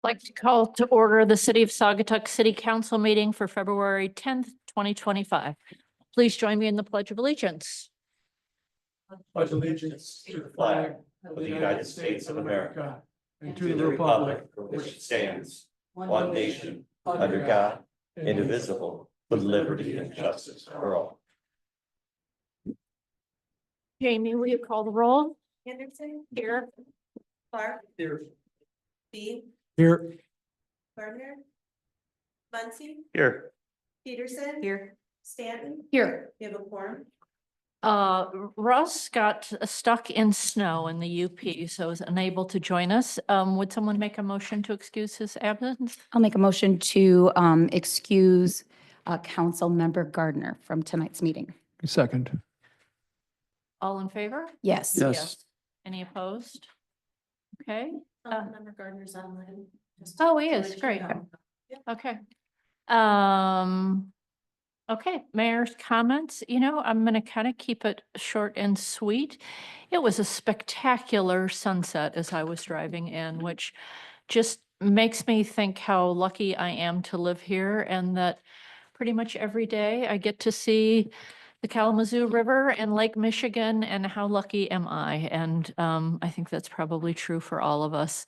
Like to call to order the City of Saugatuck City Council meeting for February 10th, 2025. Please join me in the Pledge of Allegiance. Pledge allegiance to the flag of the United States of America and to the republic for which it stands, one nation, under God, indivisible, with liberty and justice for all. Jamie, will you call the roll? Anderson, Here. Clark, Here. B, Here. Gardner, Muncy, Here. Peterson. Here. Stanton. Here. We have a quorum. Russ got stuck in snow in the UP, so is unable to join us. Would someone make a motion to excuse his absence? I'll make a motion to excuse Council Member Gardner from tonight's meeting. Second. All in favor? Yes. Yes. Any opposed? Okay. Councilmember Gardner's online. Oh, he is. Great. Okay. Okay, mayor's comments. I'm gonna kind of keep it short and sweet. It was a spectacular sunset as I was driving in, which just makes me think how lucky I am to live here and that pretty much every day I get to see the Kalamazoo River and Lake Michigan, and how lucky am I? And I think that's probably true for all of us.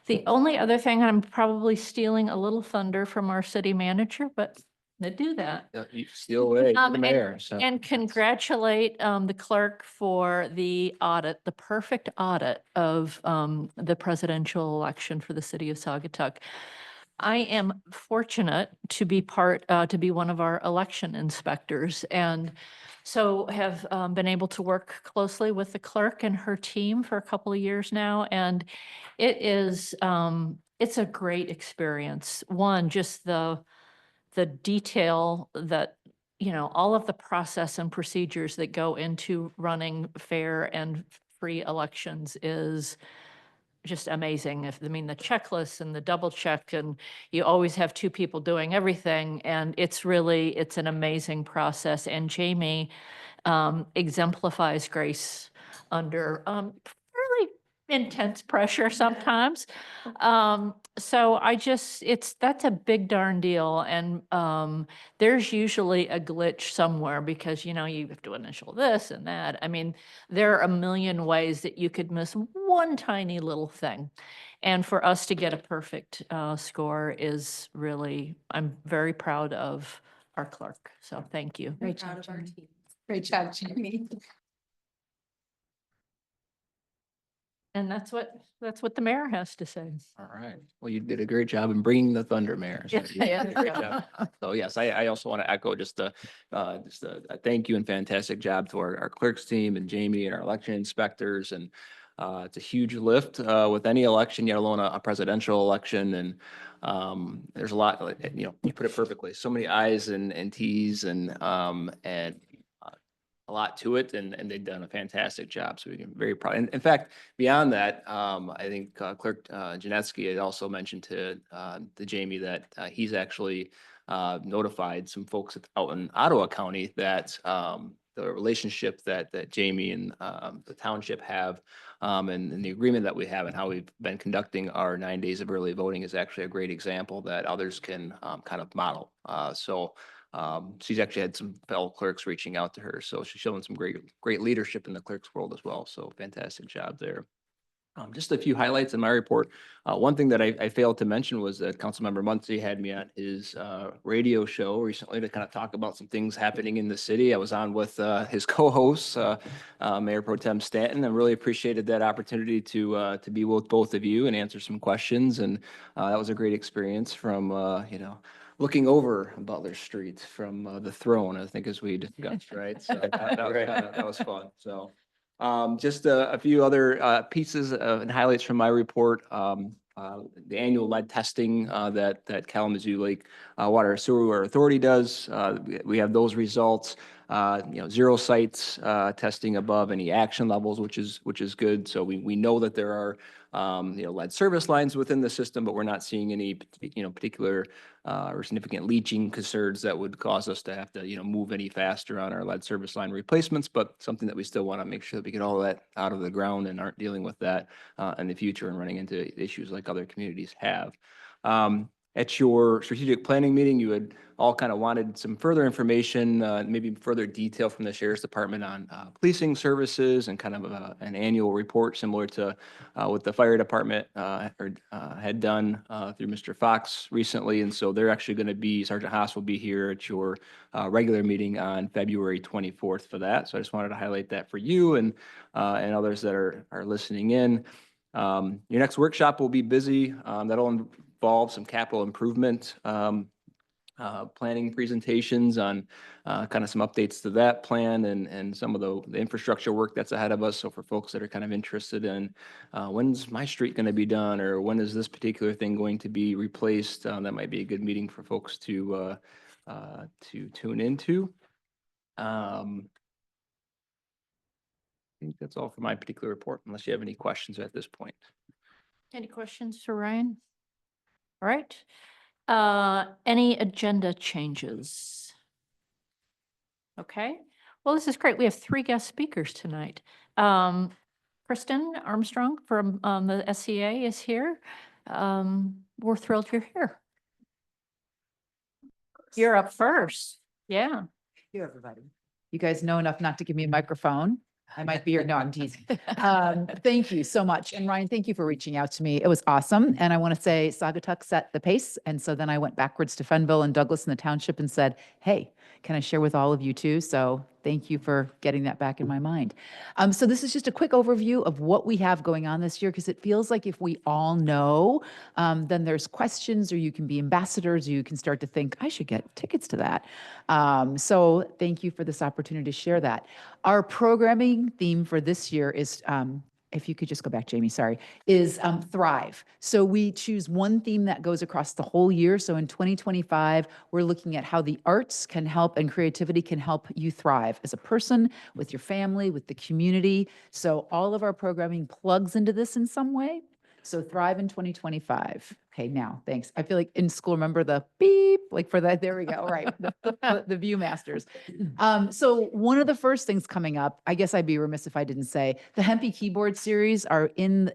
The only other thing, I'm probably stealing a little thunder from our city manager, but they do that. You steal away Um, the mayor, so. And congratulate the clerk for the audit, the perfect audit of the presidential election for the city of Saugatuck. I am fortunate to be to be one of our election inspectors, and so have been able to work closely with the clerk and her team for a couple of years now, and it is it's a great experience. One, just the detail that, all of the process and procedures that go into running fair and free elections is just amazing. The checklists and the double check, and you always have two people doing everything, and it's an amazing process. And Jamie exemplifies grace under really intense pressure sometimes. So that's a big darn deal. And there's usually a glitch somewhere because, you have to initial this and that. There are a million ways that you could miss one tiny little thing. And for us to get a perfect score is really, I'm very proud of our clerk. So thank you. Great Proud job, of our Jamie. team. Great job, Jamie. And that's what the mayor has to say. All right. Well, you did a great job in bringing the thunder, Mayor. So you Yeah. did a great job. So yes, I also want to echo just a thank you and fantastic job to our clerks team and Jamie and our election inspectors. And it's a huge lift with any election, yet alone a presidential election. And there's a lot, you put it perfectly. So many I's and T's and a lot to it, and they've done a fantastic job. So we're very proud. And in fact, beyond that, I think Clerk Janetsky had also mentioned to Jamie that he's actually notified some folks out in Ottawa County that the relationship that Jamie and the township have and the agreement that we have and how we've been conducting our 9 days of early voting is actually a great example that others can kind of model. She's actually had some fellow clerks reaching out to her, so she's showing some great leadership in the clerks world as well. So fantastic job there. Just a few highlights in my report. One thing that I failed to mention was that Councilmember Muncy had me on his radio show recently to kind of talk about some things happening in the city. I was on with his co-host, Mayor Pro Tem Stanton. I really appreciated that opportunity to be with both of you and answer some questions. And that was a great experience from, looking over Butler Street from the throne, I think, as we discussed, right? So that was fun. So. Just a few other pieces and highlights from my report. The annual lead testing that Kalamazoo Lake Water Sewer Authority does. We have those results. 0 sites testing above any action levels, which is good. So we know that there are lead service lines within the system, but we're not seeing any particular or significant leaching concerns that would cause us to have to move any faster on our lead service line replacements. But something that we still want to make sure that we get all of that out of the ground and aren't dealing with that in the future and running into issues like other communities have. At your strategic planning meeting, you had all kind of wanted some further information, maybe further detail from the Sheriff's Department on policing services and kind of an annual report similar to what the Fire Department had done through Mr. Fox recently. And so they're actually going to be, Sergeant Haas will be here at your regular meeting on February 24th for that. So I just wanted to highlight that for you and others that are listening in. Your next workshop will be busy. That'll involve some capital improvement planning presentations on kind of some updates to that plan and some of the infrastructure work that's ahead of us. So for folks that are kind of interested in when's my street going to be done, or when is this particular thing going to be replaced, that might be a good meeting for folks to tune into. I think that's all for my particular report, unless you have any questions at this point. Any questions for Ryan? All right. Any agenda changes? Okay. Well, this is great. We have 3 guest speakers tonight. Kristen Armstrong from the SCA is here. We're thrilled you're here. You're up first. Yeah. Thank you, everybody. You guys know enough not to give me a microphone. I might be here. No, I'm teasing. Thank you so much. And Ryan, thank you for reaching out to me. It was awesome. And I want to say Saugatuck set the pace. And so then I went backwards to Fenville and Douglas and the township and said, hey, can I share with all of you too? So thank you for getting that back in my mind. So this is just a quick overview of what we have going on this year, because it feels like if we all know, then there's questions, or you can be ambassadors, or you can start to think, I should get tickets to that. So thank you for this opportunity to share that. Our programming theme for this year is, if you could just go back, Jamie, sorry, is Thrive. So we choose one theme that goes across the whole year. So in 2025, we're looking at how the arts can help and creativity can help you thrive as a person, with your family, with the community. So all of our programming plugs into this in some way. So Thrive in 2025. Okay, now, thanks. I feel like in school, remember the beep, like for that, there we go, right, the Viewmasters. So one of the first things coming up, I guess I'd be remiss if I didn't say, the Hempy Keyboard Series are in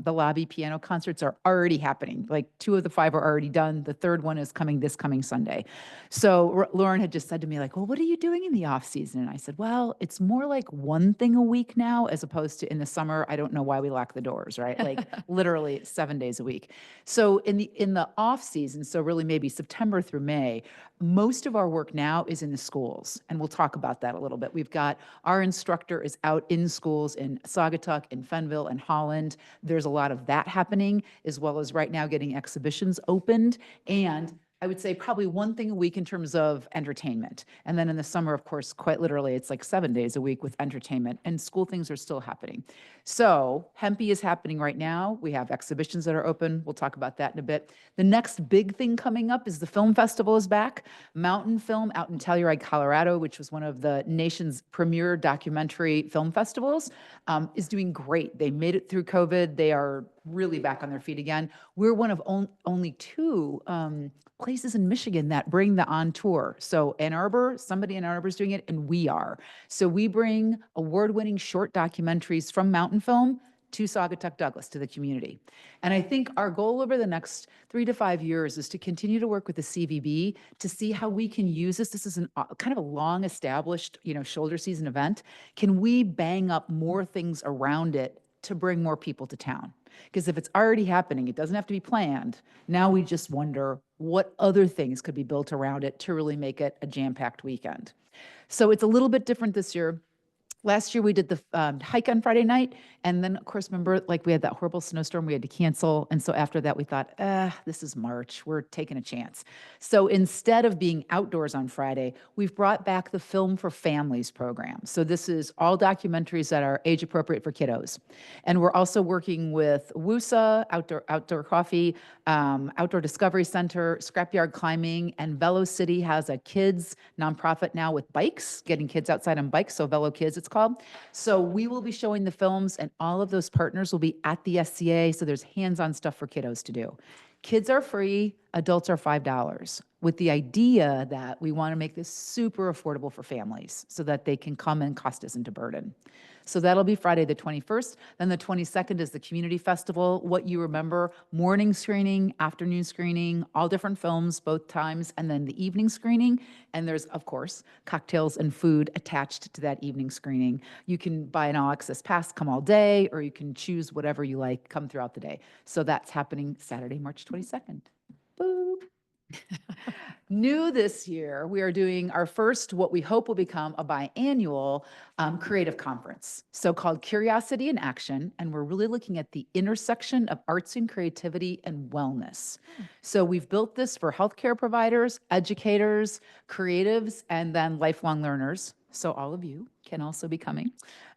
the lobby. Piano concerts are already happening. Like 2 of the 5 are already done. The 3rd one is coming this coming Sunday. So Lauren had just said to me like, well, what are you doing in the off season? And I said, well, it's more like 1 thing a week now, as opposed to in the summer. I don't know why we lock the doors, right? Like literally 7 days a week. So in the off season, so really maybe September through May, most of our work now is in the schools. And we'll talk about that a little bit. We've got our instructor is out in schools in Saugatuck, in Fenville, and Holland. There's a lot of that happening, as well as right now getting exhibitions opened. And I would say probably 1 thing a week in terms of entertainment. And then in the summer, of course, quite literally, it's like 7 days a week with entertainment, and school things are still happening. So Hempy is happening right now. We have exhibitions that are open. We'll talk about that in a bit. The next big thing coming up is the film festival is back. Mountain Film out in Telluride, Colorado, which was one of the nation's premier documentary film festivals, is doing great. They made it through COVID. They are really back on their feet again. We're one of only 2 places in Michigan that bring the On Tour. So Ann Arbor, somebody in Ann Arbor is doing it, and we are. So we bring award-winning short documentaries from Mountain Film to Saugatuck Douglas, to the community. And I think our goal over the next 3 to 5 years is to continue to work with the CVB to see how we can use this. This is kind of a long established, shoulder season event. Can we bang up more things around it to bring more people to town? Because if it's already happening, it doesn't have to be planned. Now we just wonder what other things could be built around it to really make it a jam-packed weekend. So it's a little bit different this year. Last year, we did the hike on Friday night. And then, of course, remember, like we had that horrible snowstorm we had to cancel. And so after that, we thought, this is March. We're taking a chance. So instead of being outdoors on Friday, we've brought back the Film for Families program. So this is all documentaries that are age appropriate for kiddos. And we're also working with WUSA, Outdoor Coffee, Outdoor Discovery Center, Scrapyard Climbing, and Velo City has a kids nonprofit now with bikes, getting kids outside on bikes. So Velo Kids, it's called. So we will be showing the films, and all of those partners will be at the SCA. So there's hands-on stuff for kiddos to do. Kids are free, adults are $5, with the idea that we want to make this super affordable for families so that they can come and cost isn't a burden. So that'll be Friday, the 21st. Then the 22nd is the community festival. What you remember, morning screening, afternoon screening, all different films, both times, and then the evening screening. And there's, of course, cocktails and food attached to that evening screening. You can buy an all access pass, come all day, or you can choose whatever you like, come throughout the day. So that's happening Saturday, March 22nd. Boop. New this year, we are doing our first, what we hope will become a biannual creative conference, so called Curiosity in Action. And we're really looking at the intersection of arts and creativity and wellness. So we've built this for healthcare providers, educators, creatives, and then lifelong learners. So all of you can also be coming.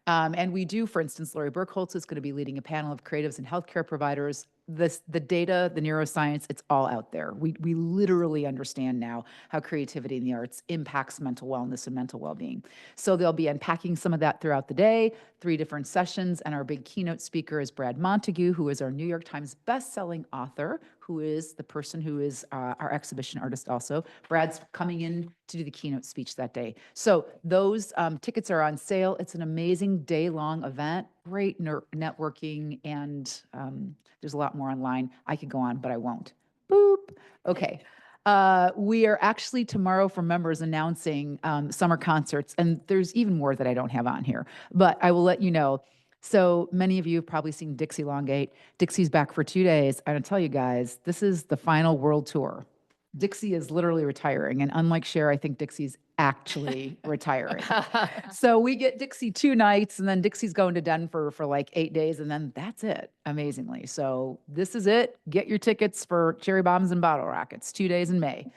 And we do, for instance, Lori Burkholz is going to be leading a panel of creatives and healthcare providers. The data, the neuroscience, it's all out there. We literally understand now how creativity in the arts impacts mental wellness and mental well-being. So they'll be unpacking some of that throughout the day, 3 different sessions. And our big keynote speaker is Brad Montague, who is our New York Times bestselling author, who is the person who is our exhibition artist also. Brad's coming in to do the keynote speech that day. So those tickets are on sale. It's an amazing day-long event, great networking, and there's a lot more online. I could go on, but I won't. Boop. Okay. We are actually tomorrow for members announcing summer concerts, and there's even more that I don't have on here, but I will let you know. So many of you have probably seen Dixie Longate. Dixie's back for 2 days. I'm gonna tell you guys, this is the final world tour. Dixie is literally retiring, and unlike Cher, I think Dixie's actually retiring. So we get Dixie 2 nights, and then Dixie's going to Denver for like 8 days, and then that's it, amazingly. So this is it. Get your tickets for Cherry Bombs and Bottle Rockets, 2 days in May.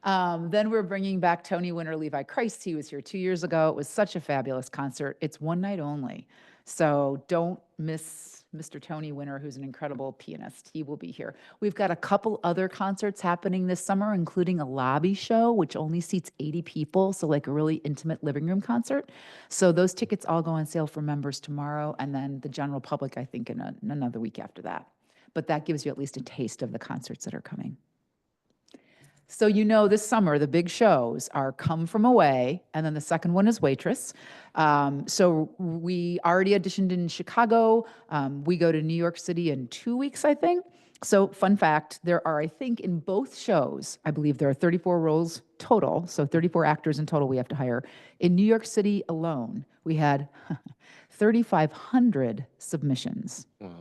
Then we're bringing back Tony winner Levi Christ. He was here 2 years ago. It was such a fabulous concert. It's one night only. So don't miss Mr. Tony winner, who's an incredible pianist. He will be here. We've got a couple other concerts happening this summer, including a lobby show, which only seats 80 people. So like a really intimate living room concert. So those tickets all go on sale for members tomorrow. And then the general public, I think, in another week after that. But that gives you at least a taste of the concerts that are coming. So you know this summer, the big shows are Come From Away, and then the second one is Waitress. So we already auditioned in Chicago. We go to New York City in 2 weeks, I think. So fun fact, there are, I think, in both shows, I believe there are 34 roles total, so 34 actors in total we have to hire. In New York City alone, we had 3,500 submissions. Wow.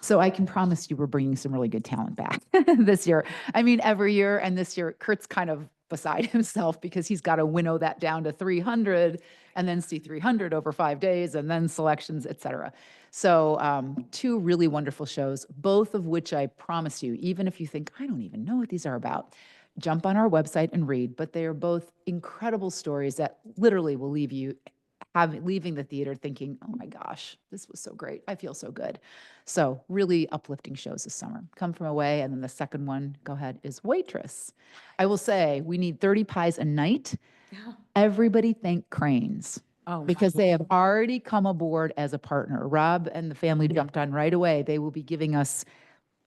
So I can promise you we're bringing some really good talent back this year. I mean, every year, and this year, Kurt's kind of beside himself because he's got to winnow that down to 300 and then see 300 over 5 days and then selections, et cetera. So 2 really wonderful shows, both of which I promise you, even if you think, I don't even know what these are about, jump on our website and read, but they are both incredible stories that literally will leave you leaving the theater thinking, oh my gosh, this was so great. I feel so good. So really uplifting shows this summer. Come From Away, and then the second one, go ahead, is Waitress. I will say we need 30 pies a night. Everybody thank Cranes because they have already come aboard as a partner. Rob and the family jumped on right away. They will be giving us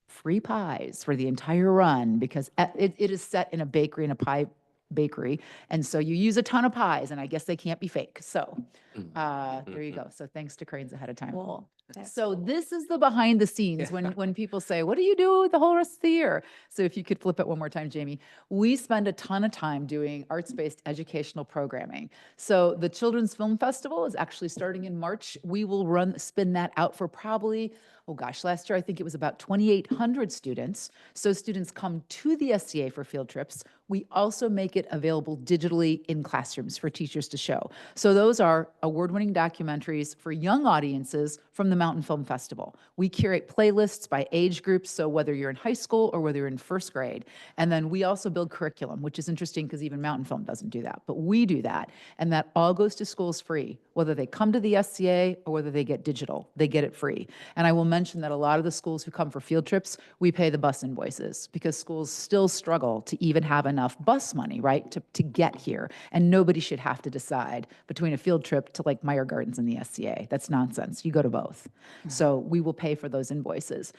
free pies for the entire run because it is set in a bakery, in a pie bakery. And so you use a ton of pies, and I guess they can't be fake. So there you go. So thanks to Cranes ahead of time. Cool. So this is the behind the scenes when people say, what do you do the whole rest of the year? So if you could flip it one more time, Jamie, we spend a ton of time doing arts-based educational programming. So the Children's Film Festival is actually starting in March. We will spin that out for probably, oh gosh, last year I think it was about 2,800 students. So students come to the SCA for field trips. We also make it available digitally in classrooms for teachers to show. So those are award-winning documentaries for young audiences from the Mountain Film Festival. We curate playlists by age groups, so whether you're in high school or whether you're in first grade. And then we also build curriculum, which is interesting because even Mountain Film doesn't do that, but we do that. And that all goes to schools free, whether they come to the SCA or whether they get digital, they get it free. And I will mention that a lot of the schools who come for field trips, we pay the bus invoices because schools still struggle to even have enough bus money, right, to get here. And nobody should have to decide between a field trip to like Meyer Gardens and the SCA. That's nonsense. You go to both. So we will pay for those invoices.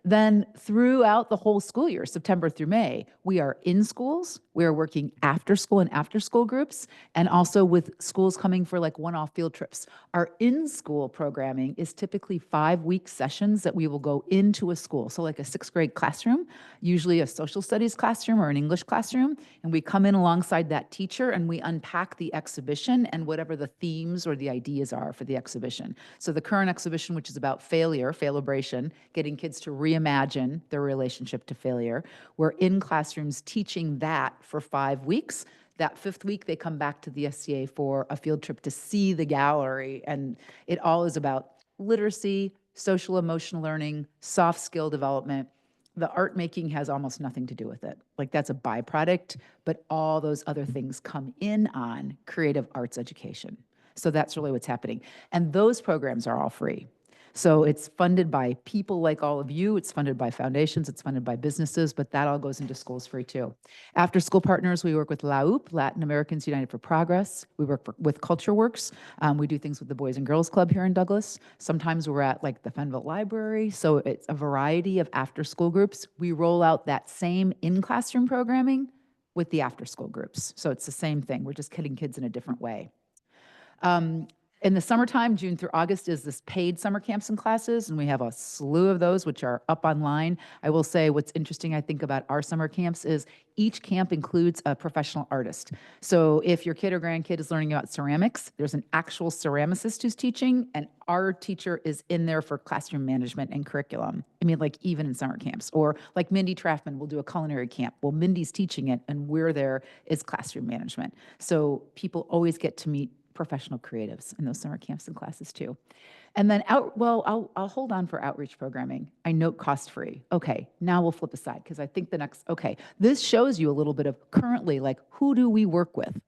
Then throughout the whole school year, September through May, we are in schools, we are working after school and after school groups, and also with schools coming for like one-off field trips. Our in-school programming is typically 5-week sessions that we will go into a school. So like a 6th grade classroom, usually a social studies classroom or an English classroom, and we come in alongside that teacher and we unpack the exhibition and whatever the themes or the ideas are for the exhibition. So the current exhibition, which is about failure, Failibration, getting kids to reimagine their relationship to failure. We're in classrooms teaching that for 5 weeks. That 5th week, they come back to the SCA for a field trip to see the gallery. And it all is about literacy, social emotional learning, soft skill development. The art making has almost nothing to do with it. Like that's a byproduct, but all those other things come in on creative arts education. So that's really what's happening. And those programs are all free. So it's funded by people like all of you. It's funded by foundations. It's funded by businesses, but that all goes into schools free too. After school partners, we work with LAUP, Latin Americans United for Progress. We work with CultureWorks. We do things with the Boys and Girls Club here in Douglas. Sometimes we're at like the Fenville Library. So it's a variety of after school groups. We roll out that same in-classroom programming with the after school groups. So it's the same thing. We're just hitting kids in a different way. In the summertime, June through August, is this paid summer camps and classes, and we have a slew of those which are up online. I will say what's interesting, I think, about our summer camps is each camp includes a professional artist. So if your kid or grandkid is learning about ceramics, there's an actual ceramicist who's teaching, and our teacher is in there for classroom management and curriculum. I mean, like even in summer camps. Or like Mindy Traffman will do a culinary camp. Well, Mindy's teaching it, and we're there is classroom management. So people always get to meet professional creatives in those summer camps and classes too. And then I'll hold on for outreach programming. I note cost free. Okay, now we'll flip aside because I think this shows you a little bit of currently like who do we work with?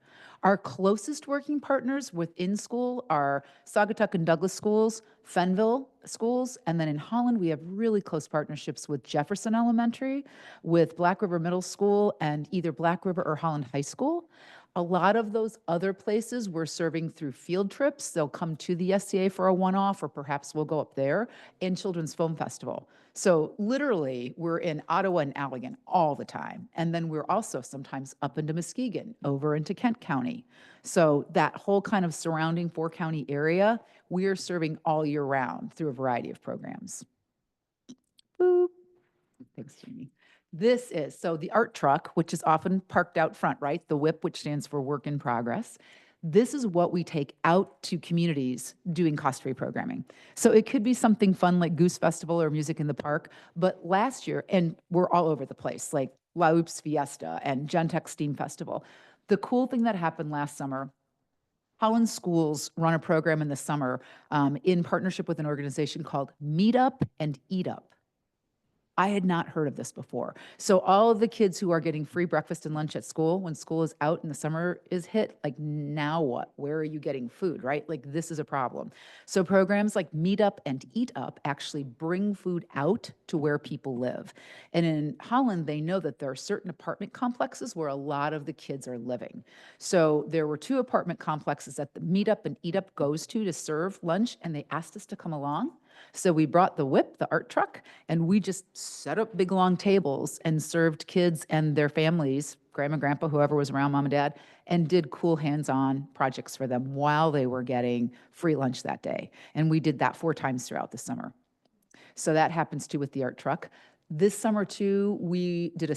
Our closest working partners within school are Saugatuck and Douglas schools, Fenville schools, and then in Holland we have really close partnerships with Jefferson Elementary, with Black River Middle School, and either Black River or Holland High School. A lot of those other places we're serving through field trips. They'll come to the SCA for a one-off, or perhaps we'll go up there, in Children's Film Festival. So literally, we're in Ottawa and Allegan all the time. And then we're also sometimes up into Muskegon, over into Kent County. So that whole kind of surrounding 4-county area, we are serving all year round through a variety of programs. Boop. Thanks, Jamie. This is, so the art truck, which is often parked out front, right? The WIP, which stands for work in progress. This is what we take out to communities doing cost-free programming. So it could be something fun like Goose Festival or Music in the Park, but last year, and we're all over the place, like LAUP's Fiesta and Gentech Steam Festival. The cool thing that happened last summer, Holland Schools run a program in the summer in partnership with an organization called Meet Up and Eat Up. I had not heard of this before. So all of the kids who are getting free breakfast and lunch at school, when school is out and the summer is hit, like now what? Where are you getting food, right? Like this is a problem. So programs like Meet Up and Eat Up actually bring food out to where people live. And in Holland, they know that there are certain apartment complexes where a lot of the kids are living. So there were 2 apartment complexes that the Meet Up and Eat Up goes to serve lunch, and they asked us to come along. So we brought the WIP, the art truck, and we just set up big long tables and served kids and their families grandma, grandpa, whoever was around, mom and dad, and did cool hands-on projects for them while they were getting free lunch that day. And we did that 4 times throughout the summer. So that happens too with the art truck. This summer too, we did I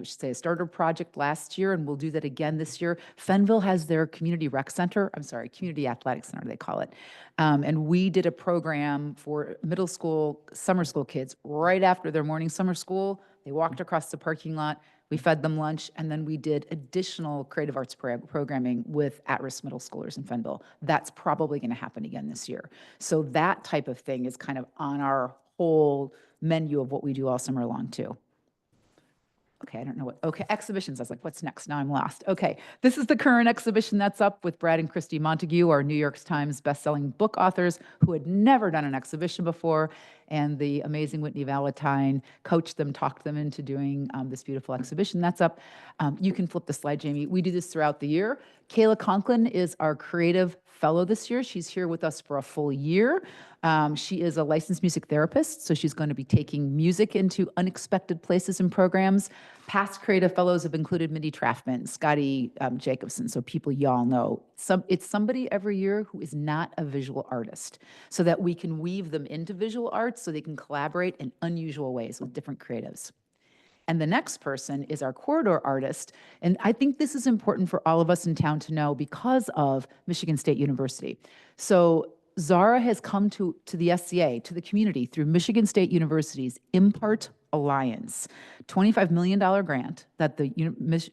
should say a starter project last year, and we'll do that again this year. Fenville has their community community athletic center, they call it. And we did a program for middle school, summer school kids right after their morning summer school. They walked across the parking lot. We fed them lunch, and then we did additional creative arts programming with at-risk middle schoolers in Fenville. That's probably going to happen again this year. So that type of thing is kind of on our whole menu of what we do all summer long too. Okay, I don't know exhibitions. I was like, what's next? Now I'm lost. Okay, this is the current exhibition that's up with Brad and Christy Montague, our New York Times bestselling book authors who had never done an exhibition before. And the amazing Whitney Valentine coached them, talked them into doing this beautiful exhibition. That's up. You can flip the slide, Jamie. We do this throughout the year. Kayla Conklin is our creative fellow this year. She's here with us for a full year. She is a licensed music therapist, so she's going to be taking music into unexpected places and programs. Past creative fellows have included Mindy Traffman, Scotty Jacobson, so people y'all know. It's somebody every year who is not a visual artist, so that we can weave them into visual arts so they can collaborate in unusual ways with different creatives. And the next person is our corridor artist. And I think this is important for all of us in town to know because of Michigan State University. So Zara has come to the SCA, to the community, through Michigan State University's Impart Alliance, $25 million grant that the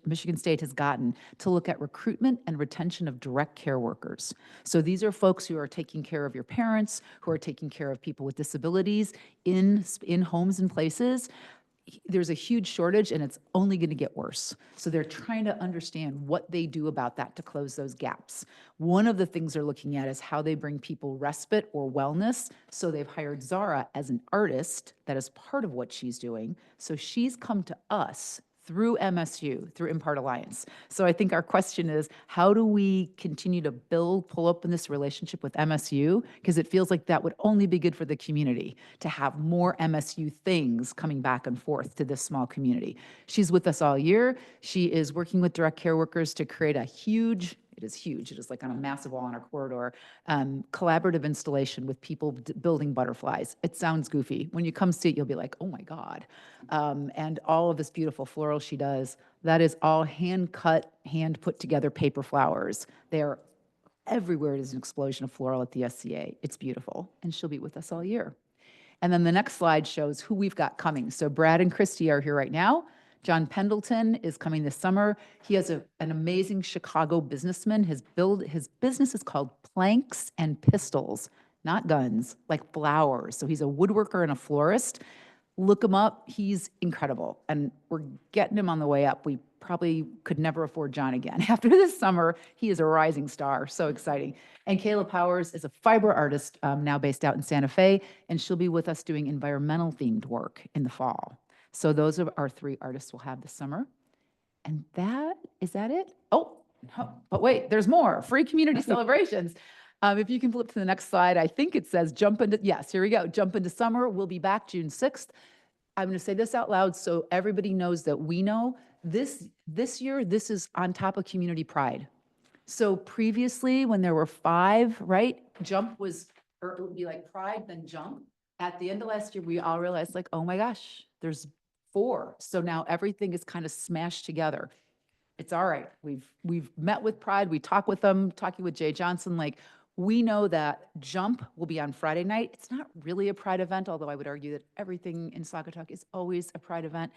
Michigan State has gotten to look at recruitment and retention of direct care workers. So these are folks who are taking care of your parents, who are taking care of people with disabilities in homes and places. There's a huge shortage and it's only going to get worse. So they're trying to understand what they do about that to close those gaps. One of the things they're looking at is how they bring people respite or wellness. So they've hired Zara as an artist that is part of what she's doing. So she's come to us through MSU, through Impart Alliance. So I think our question is, how do we continue to pull up in this relationship with MSU? Because it feels like that would only be good for the community to have more MSU things coming back and forth to this small community. She's with us all year. She is working with direct care workers to create it is huge, it is like on a massive wall on our corridor, collaborative installation with people building butterflies. It sounds goofy. When you come see it, you'll be like, oh my God. And all of this beautiful floral she does, that is all hand cut, hand put together paper flowers. They're everywhere. It is an explosion of floral at the SCA. It's beautiful. And she'll be with us all year. And then the next slide shows who we've got coming. So Brad and Christy are here right now. John Pendleton is coming this summer. He has an amazing Chicago businessman. His business is called Planks and Pistols, not guns, like flowers. So he's a woodworker and a florist. Look him up. He's incredible. And we're getting him on the way up. We probably could never afford John again. After this summer, he is a rising star. So exciting. And Kayla Powers is a fiber artist now based out in Santa Fe, and she'll be with us doing environmental themed work in the fall. So those are our 3 artists we'll have this summer. And is that it? Oh, no, but wait, there's more. Free community celebrations. If you can flip to the next slide, I think it says yes, here we go. Jump into summer. We'll be back June 6th. I'm going to say this out loud so everybody knows that we know this year, this is on top of Community Pride. So previously when there were 5, right? Jump was, or it would be like Pride, then Jump. At the end of last year, we all realized like, oh my gosh, there's 4. So now everything is kind of smashed together. It's all right. We've met with Pride. We talk with them, talking with Jay Johnson. Like, we know that Jump will be on Friday night. It's not really a Pride event, although I would argue that everything in Saugatuck is always a Pride event,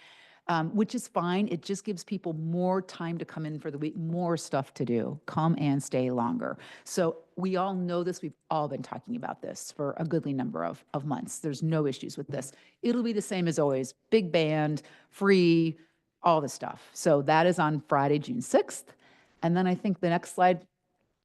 which is fine. It just gives people more time to come in for the week, more stuff to do, come and stay longer. So we all know this. We've all been talking about this for a goodly number of months. There's no issues with this. It'll be the same as always, big band, free, all the stuff. So that is on Friday, June 6th. And then I think the next slide,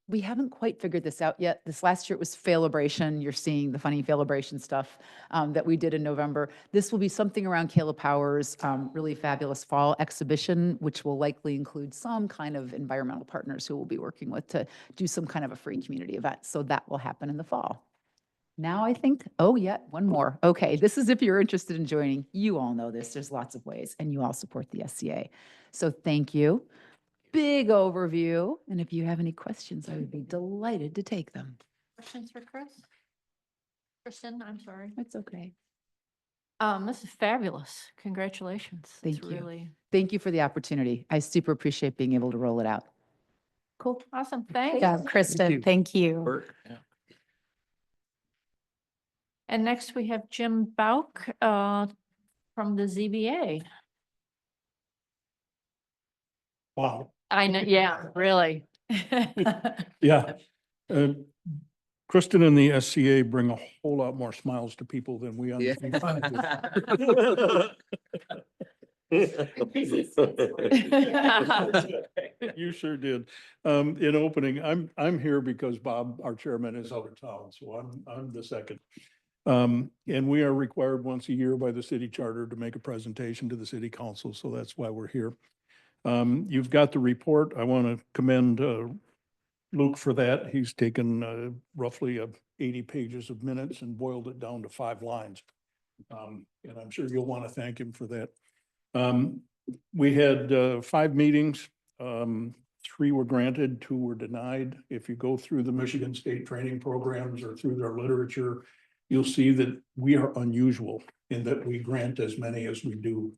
we haven't quite figured this out yet. This last year it was Failabration. You're seeing the funny Failabration stuff that we did in November. This will be something around Kayla Powers' really fabulous fall exhibition, which will likely include some kind of environmental partners who we'll be working with to do some kind of a free community event. So that will happen in the fall. Now I think, oh yeah, one more. Okay, this is if you're interested in joining. You all know this. There's lots of ways, and you all support the SCA. So thank you. Big overview. And if you have any questions, I would be delighted to take them. Questions for Chris? Kristen, I'm sorry. It's okay. This is fabulous. Congratulations. It's Thank you. really Thank you for the opportunity. I super appreciate being able to roll it out. cool. Awesome. Good Thanks. job, Kristen. Thank you. Work, yeah. And next we have Jim Bauk, from the ZBA. Wow, I know, yeah, really. yeah. Uh, Kristen and the SCA bring a whole lot more smiles to people than we Yeah. You sure did. In opening, I'm here because Bob, our chairman, is out of town, so I'm the second. And we are required once a year by the city charter to make a presentation to the city council, so that's why we're here. You've got the report. I want to commend Luke for that. He's taken roughly 80 pages of minutes and boiled it down to 5 lines. And I'm sure you'll want to thank him for that. We had 5 meetings. 3 were granted, 2 were denied. If you go through the Michigan State training programs or through their literature, you'll see that we are unusual in that we grant as many as we do.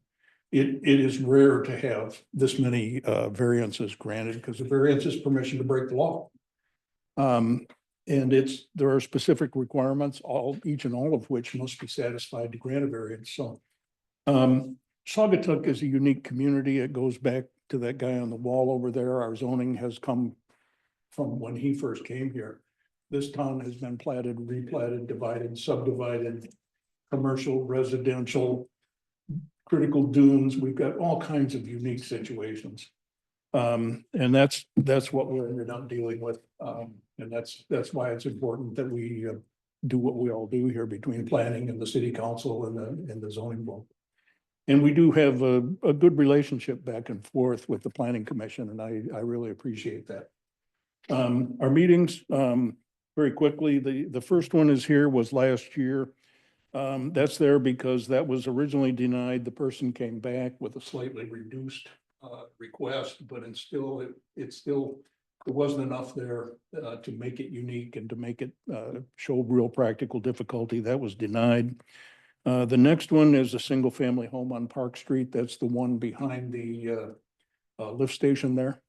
It is rare to have this many variances granted because a variance is permission to break the law. And there are specific requirements, each and all of which must be satisfied to grant a variance. So Saugatuck is a unique community. It goes back to that guy on the wall over there. Our zoning has come from when he first came here. This town has been platted, replatted, divided, subdivided, commercial, residential, critical dunes. We've got all kinds of unique situations. And that's what we're ended up dealing with. And that's why it's important that we do what we all do here between planning and the city council and the zoning board. And we do have a good relationship back and forth with the planning commission, and I really appreciate that. Our meetings, very quickly, the first one was last year. That's there because that was originally denied. The person came back with a slightly reduced request, but there wasn't enough there to make it unique and to make it show real practical difficulty. That was denied. The next one is a single family home on Park Street. That's the one behind the lift station there.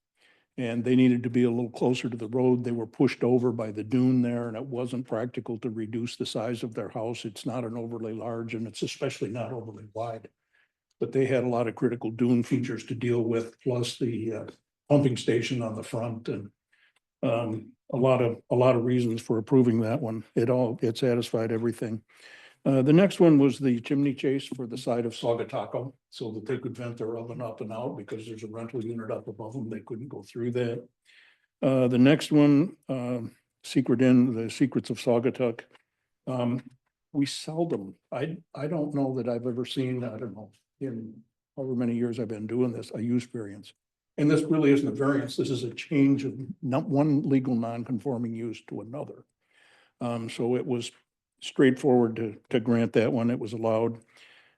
And they needed to be a little closer to the road. They were pushed over by the dune there, and it wasn't practical to reduce the size of their house. It's not an overly large, and it's especially not overly wide. But they had a lot of critical dune features to deal with, plus the pumping station on the front, and a lot of reasons for approving that one. It satisfied everything. The next one was the chimney chase for the side of Saugatuck, so that they could vent their oven up and out because there's a rental unit up above them. They couldn't go through that. The next one, the Secrets of Saugatuck. We seldom, I don't know that I've ever seen, I don't know, in however many years I've been doing this, a use variance. And this really isn't a variance. This is a change of not one legal non-conforming use to another. So it was straightforward to grant that one. It was allowed.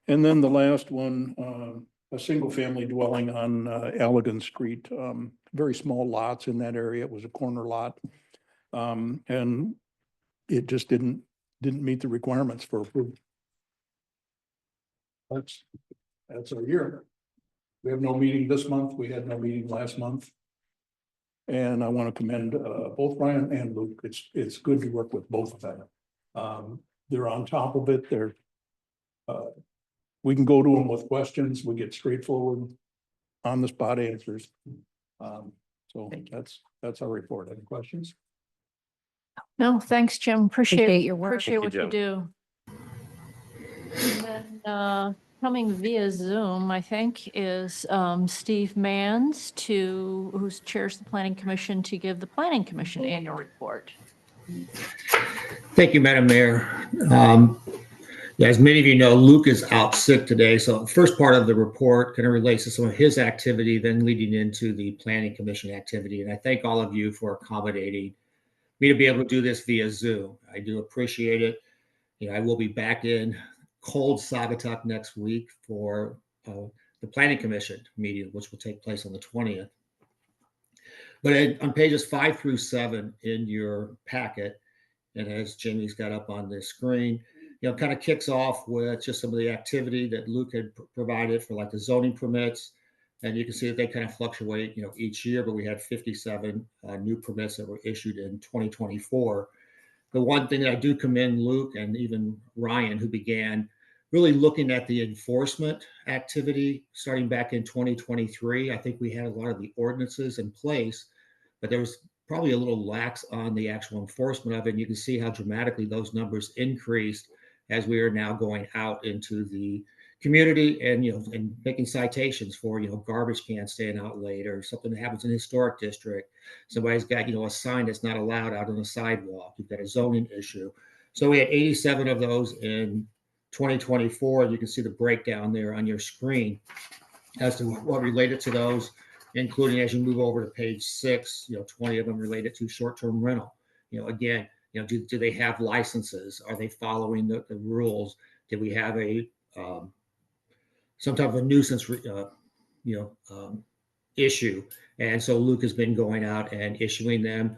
And then the last one, a single family dwelling on Allegan Street, very small lots in that area. It was a corner lot. And it just didn't meet the requirements for approval. That's our year. We have no meeting this month. We had no meeting last month. And I want to commend both Brian and Luke. It's good to work with both of them. They're on top of it. We can go to them with questions. We get straightforward, on the spot answers. So that's our report. Any questions? No, thanks, Jim. Appreciate your work. Appreciate Thank what you, you do. And then, coming via Zoom, I think, is Steve Manns who chairs the Planning Commission, to give the Planning Commission annual report. Thank you, Madam Mayor. As many of you know, Luke is out sick today. So the first part of the report kind of relates to some of his activity, then leading into the Planning Commission activity. And I thank all of you for accommodating me to be able to do this via Zoom. I do appreciate it. I will be back in cold Saugatuck next week for the Planning Commission meeting, which will take place on the 20th. But on pages 5 through 7 in your packet, and as Jimmy's got up on the screen, kind of kicks off with just some of the activity that Luke had provided for like the zoning permits. And you can see that they kind of fluctuate, each year, but we had 57 new permits that were issued in 2024. The one thing that I do commend Luke and even Ryan, who began really looking at the enforcement activity starting back in 2023. I think we had a lot of the ordinances in place, but there was probably a little lax on the actual enforcement of it. And you can see how dramatically those numbers increased as we are now going out into the community and, and making citations for, garbage cans staying out late or something that happens in a historic district. Somebody's got, a sign that's not allowed out on the sidewalk. You've got a zoning issue. So we had 87 of those in 2024. You can see the breakdown there on your screen as to what related to those, including as you move over to page 6, 20 of them related to short-term rental. Again, do they have licenses? Are they following the rules? Did we have a some type of a nuisance, issue? And so Luke has been going out and issuing them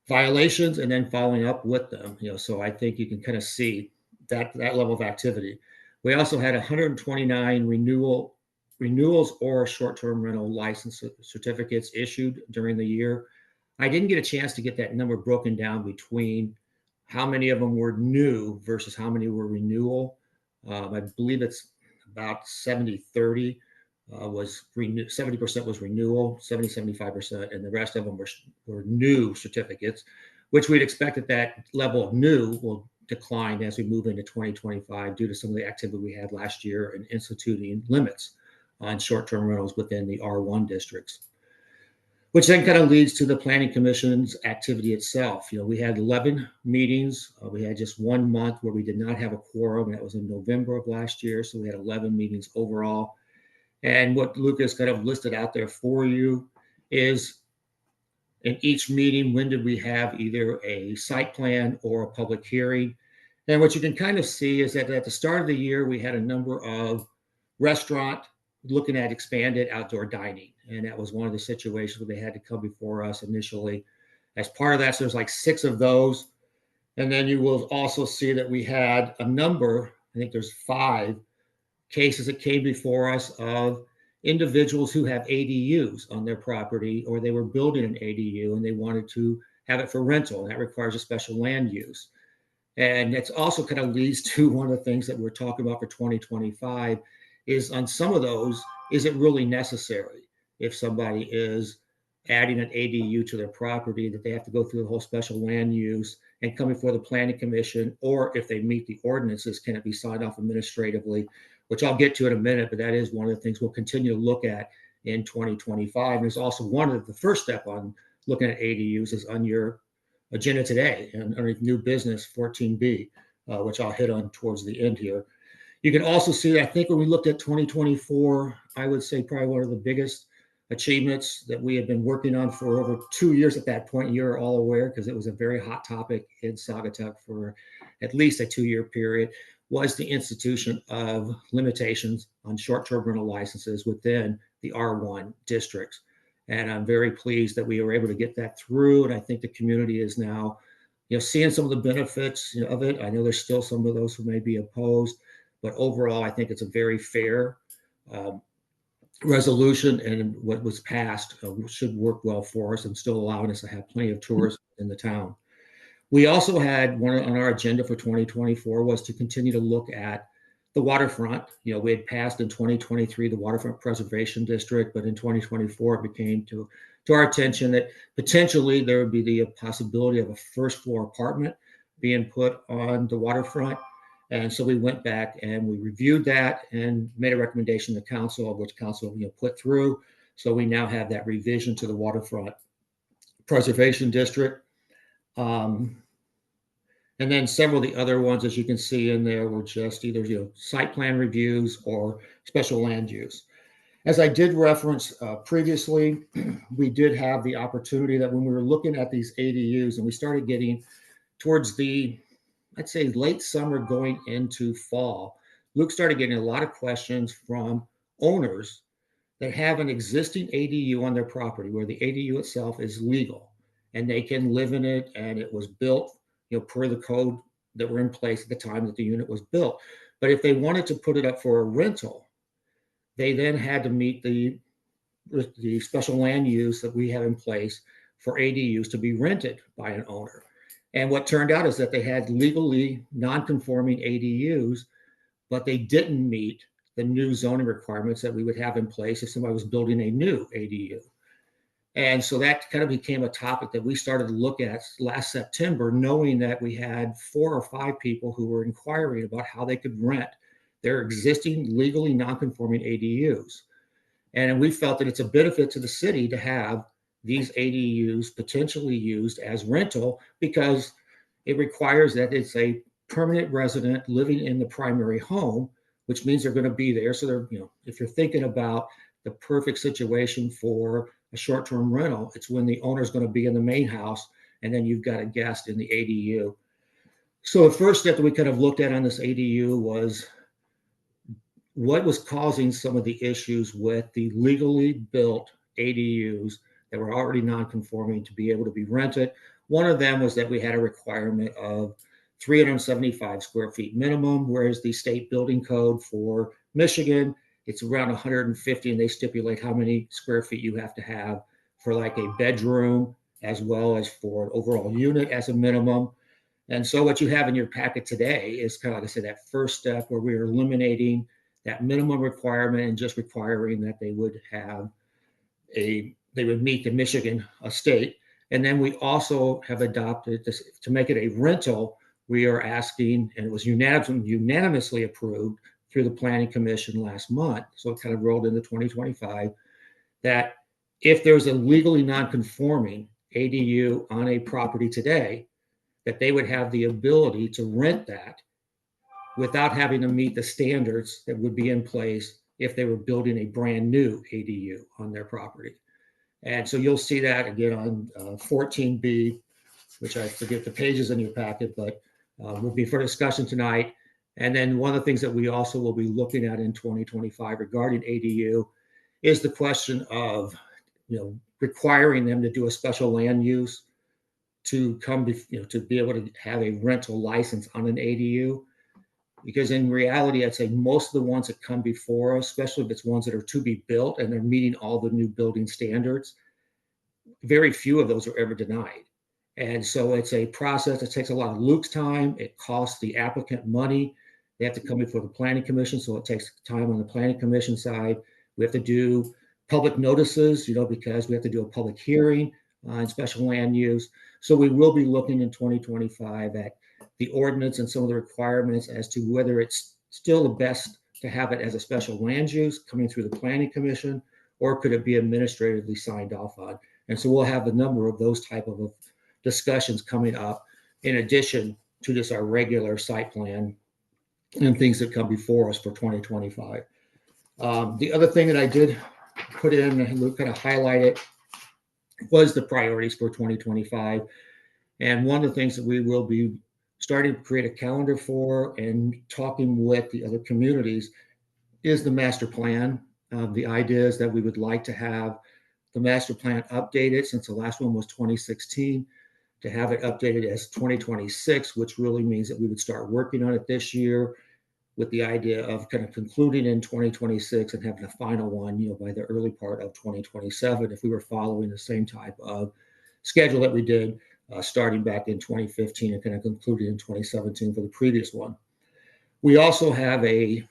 violations and then following up with them. So I think you can kind of see that level of activity. We also had 129 renewals or short-term rental license certificates issued during the year. I didn't get a chance to get that number broken down between how many of them were new versus how many were renewal. I believe it's about 70-30 was 70% was renewal, 75%, and the rest of them were new certificates, which we'd expect that level of new will decline as we move into 2025 due to some of the activity we had last year in instituting limits on short-term rentals within the R1 districts, which then kind of leads to the Planning Commission's activity itself. We had 11 meetings. We had just 1 month where we did not have a quorum. That was in November of last year. So we had 11 meetings overall. And what Lucas kind of listed out there for you is in each meeting, when did we have either a site plan or a public hearing? And what you can kind of see is that at the start of the year, we had a number of restaurant looking at expanded outdoor dining. And that was one of the situations where they had to come before us initially. As part of that, so there's like 6 of those. And then you will also see that we had a number, I think there's 5 cases that came before us of individuals who have ADUs on their property, or they were building an ADU and they wanted to have it for rental. And that requires a special land use. And it's also kind of leads to one of the things that we're talking about for 2025 is on some of those, is it really necessary if somebody is adding an ADU to their property that they have to go through the whole special land use and come before the Planning Commission, or if they meet the ordinances, can it be signed off administratively, which I'll get to in a minute, but that is one of the things we'll continue to look at in 2025. And there's also one of the first step on looking at ADUs is on your agenda today and underneath new business 14B, which I'll hit on towards the end here. You can also see, I think when we looked at 2024, I would say probably one of the biggest achievements that we had been working on for over 2 years at that point. You're all aware because it was a very hot topic in Saugatuck for at least a 2-year period, was the institution of limitations on short-term rental licenses within the R1 districts. And I'm very pleased that we were able to get that through. And I think the community is now, seeing some of the benefits of it. I know there's still some of those who may be opposed, but overall, I think it's a very fair resolution, and what was passed should work well for us and still allowing us to have plenty of tourism in the town. We also had one on our agenda for 2024 was to continue to look at the waterfront. We had passed in 2023 the Waterfront Preservation District, but in 2024 it became to our attention that potentially there would be the possibility of a first floor apartment being put on the waterfront. And so we went back and we reviewed that and made a recommendation to council, of which council put through. So we now have that revision to the Waterfront Preservation District. And then several of the other ones, as you can see in there, were just either site plan reviews or special land use. As I did reference previously, we did have the opportunity that when we were looking at these ADUs and we started getting towards the I'd say late summer going into fall, Luke started getting a lot of questions from owners that have an existing ADU on their property where the ADU itself is legal and they can live in it and it was built, per the code that were in place at the time that the unit was built. But if they wanted to put it up for a rental, they then had to meet the special land use that we have in place for ADUs to be rented by an owner. And what turned out is that they had legally non-conforming ADUs, but they didn't meet the new zoning requirements that we would have in place if somebody was building a new ADU. And so that kind of became a topic that we started to look at last September, knowing that we had 4 or 5 people who were inquiring about how they could rent their existing legally non-conforming ADUs. And we felt that it's a benefit to the city to have these ADUs potentially used as rental because it requires that it's a permanent resident living in the primary home, which means they're going to be there. So they're, if you're thinking about the perfect situation for a short-term rental, it's when the owner's going to be in the main house and then you've got a guest in the ADU. So the first step that we kind of looked at on this ADU was what was causing some of the issues with the legally built ADUs that were already non-conforming to be able to be rented. One of them was that we had a requirement of 375 square feet minimum, whereas the state building code for Michigan, it's around 150, and they stipulate how many square feet you have to have for like a bedroom as well as for an overall unit as a minimum. And so what you have in your packet today is kind of, like I said, that first step where we are eliminating that minimum requirement and just requiring that they would meet the Michigan state. And then we also have adopted this to make it a rental. We are asking, and it was unanimously approved through the Planning Commission last month, so it kind of rolled into 2025, that if there's a legally non-conforming ADU on a property today, that they would have the ability to rent that without having to meet the standards that would be in place if they were building a brand new ADU on their property. And so you'll see that again on 14B, which I forget the pages in your packet, but will be for discussion tonight. And then one of the things that we also will be looking at in 2025 regarding ADU is the question of, requiring them to do a special land use to come, to be able to have a rental license on an ADU. Because in reality, I'd say most of the ones that come before us, especially if it's ones that are to be built and they're meeting all the new building standards, very few of those are ever denied. And so it's a process that takes a lot of Luke's time. It costs the applicant money. They have to come before the Planning Commission, so it takes time on the Planning Commission side. We have to do public notices, because we have to do a public hearing on special land use. So we will be looking in 2025 at the ordinance and some of the requirements as to whether it's still the best to have it as a special land use coming through the Planning Commission, or could it be administratively signed off on? And so we'll have a number of those type of discussions coming up in addition to just our regular site plan and things that come before us for 2025. The other thing that I did put in and kind of highlight it was the priorities for 2025. And one of the things that we will be starting to create a calendar for and talking with the other communities is the master plan. The idea is that we would like to have the master plan updated, since the last one was 2016, to have it updated as 2026, which really means that we would start working on it this year with the idea of kind of concluding in 2026 and having a final one, by the early part of 2027, if we were following the same type of schedule that we did starting back in 2015 and kind of concluded in 2017 for the previous one. We also have a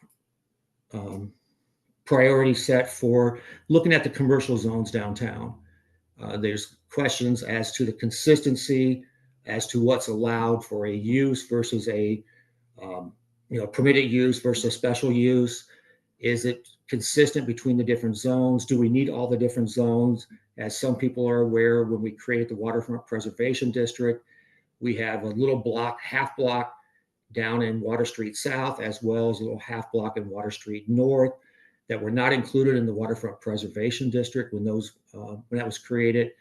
priority set for looking at the commercial zones downtown. There's questions as to the consistency, as to what's allowed for a use versus a permitted use versus special use. Is it consistent between the different zones? Do we need all the different zones? As some people are aware, when we created the Waterfront Preservation District, we have a little block, half block down in Water Street South, as well as a little half block in Water Street North that were not included in the Waterfront Preservation District when that was created.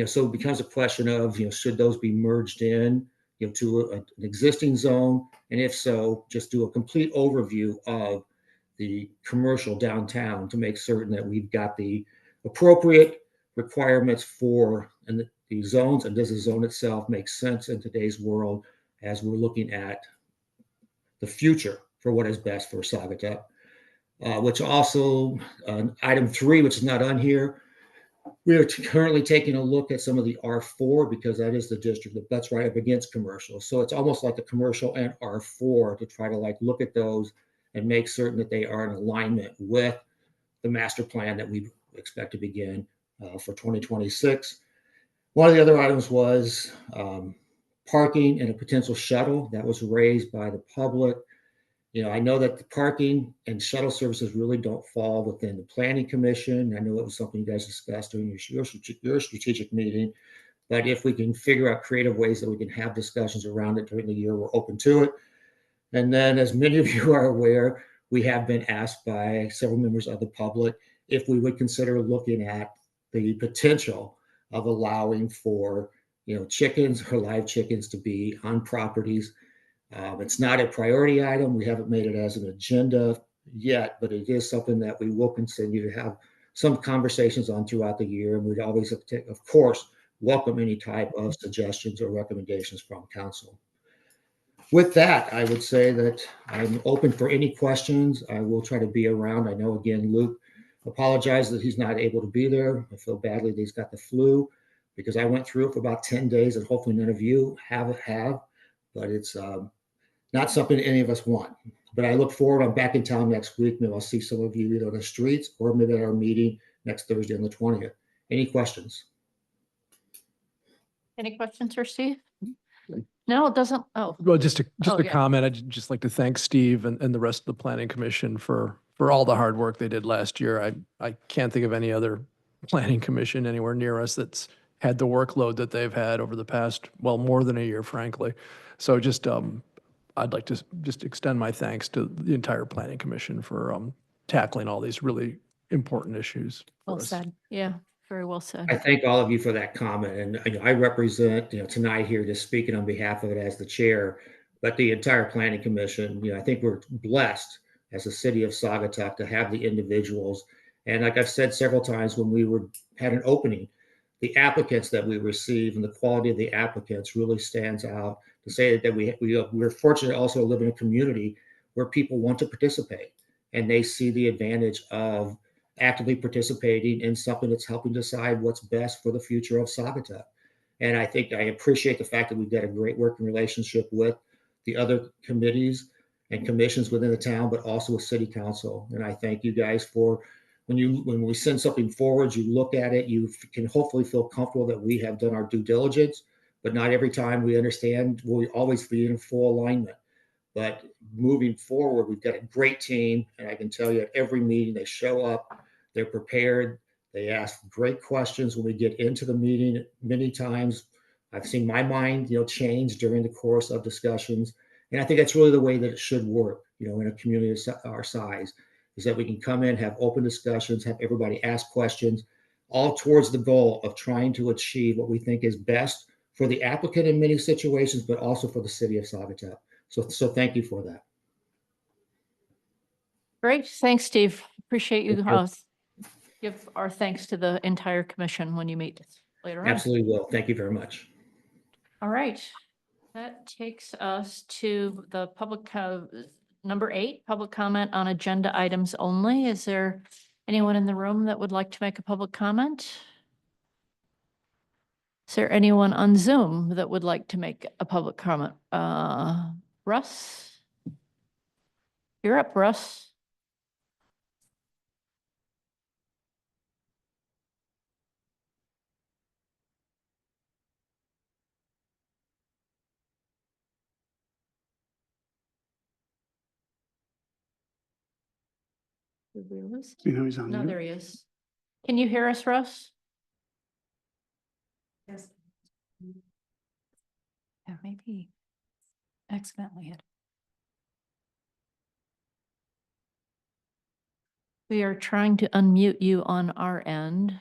So it becomes a question of, should those be merged in, to an existing zone? And if so, just do a complete overview of the commercial downtown to make certain that we've got the appropriate requirements for the zones, and does the zone itself make sense in today's world as we're looking at the future for what is best for Saugatuck. Which also, item 3, which is not on here, we are currently taking a look at some of the R4 because that is the district that butts right up against commercial. So it's almost like the commercial and R4 to try to like look at those and make certain that they are in alignment with the master plan that we expect to begin for 2026. One of the other items was parking and a potential shuttle that was raised by the public. I know that the parking and shuttle services really don't fall within the planning commission. I know it was something you guys discussed during your strategic meeting, but if we can figure out creative ways that we can have discussions around it during the year, we're open to it. And then, as many of you are aware, we have been asked by several members of the public if we would consider looking at the potential of allowing for, chickens or live chickens to be on properties. It's not a priority item. We haven't made it as an agenda yet, but it is something that we will continue to have some conversations on throughout the year. And we'd always, of course, welcome any type of suggestions or recommendations from council. With that, I would say that I'm open for any questions. I will try to be around. I know, again, Luke apologized that he's not able to be there. I feel badly that he's got the flu because I went through it for about 10 days and hopefully none of you have, but it's not something any of us want. But I look forward. I'm back in town next week. Maybe I'll see some of you either on the streets or maybe at our meeting next Thursday on the 20th. Any questions? Any questions for Steve? No, it doesn't. Oh, Well, just a Oh, yeah. comment. I'd just like to thank Steve and the rest of the planning commission for all the hard work they did last year. I can't think of any other planning commission anywhere near us that's had the workload that they've had over the past, well, more than a year, frankly. So just, I'd like to just extend my thanks to the entire planning commission for tackling all these really important issues. for well us. said. Yeah, very well I said. thank all of you for that comment. And I represent, tonight here just speaking on behalf of it as the chair, but the entire planning commission, I think we're blessed as a city of Saugatuck to have the individuals. And like I've said several times when we had an opening, the applicants that we receive and the quality of the applicants really stands out to say that we're fortunate also to live in a community where people want to participate and they see the advantage of actively participating in something that's helping decide what's best for the future of Saugatuck. And I think I appreciate the fact that we've got a great working relationship with the other committees and commissions within the town, but also with city council. And I thank you guys for when we send something forward, you look at it, you can hopefully feel comfortable that we have done our due diligence, but not every time we understand, will we always be in full alignment. But moving forward, we've got a great team. And I can tell you at every meeting, they show up, they're prepared. They ask great questions when we get into the meeting. Many times I've seen my mind, change during the course of discussions. And I think that's really the way that it should work, in a community our size, is that we can come in, have open discussions, have everybody ask questions, all towards the goal of trying to achieve what we think is best for the applicant in many situations, but also for the city of Saugatuck. So thank you for that. Great. Thanks, Steve. Appreciate you. Thank you. Give our thanks to the entire commission when you meet later on. Absolutely will. Thank you very much. All right. That takes us to the number 8, public comment on agenda items only. Is there anyone in the room that would like to make a public comment? Is there anyone on Zoom that would like to make a public comment? Russ? You're up, Russ. Did we lose? He's on No, mute. there he is. Can you hear us, Russ? Yes. Yeah, maybe accidentally hit. We are trying to unmute you on our end.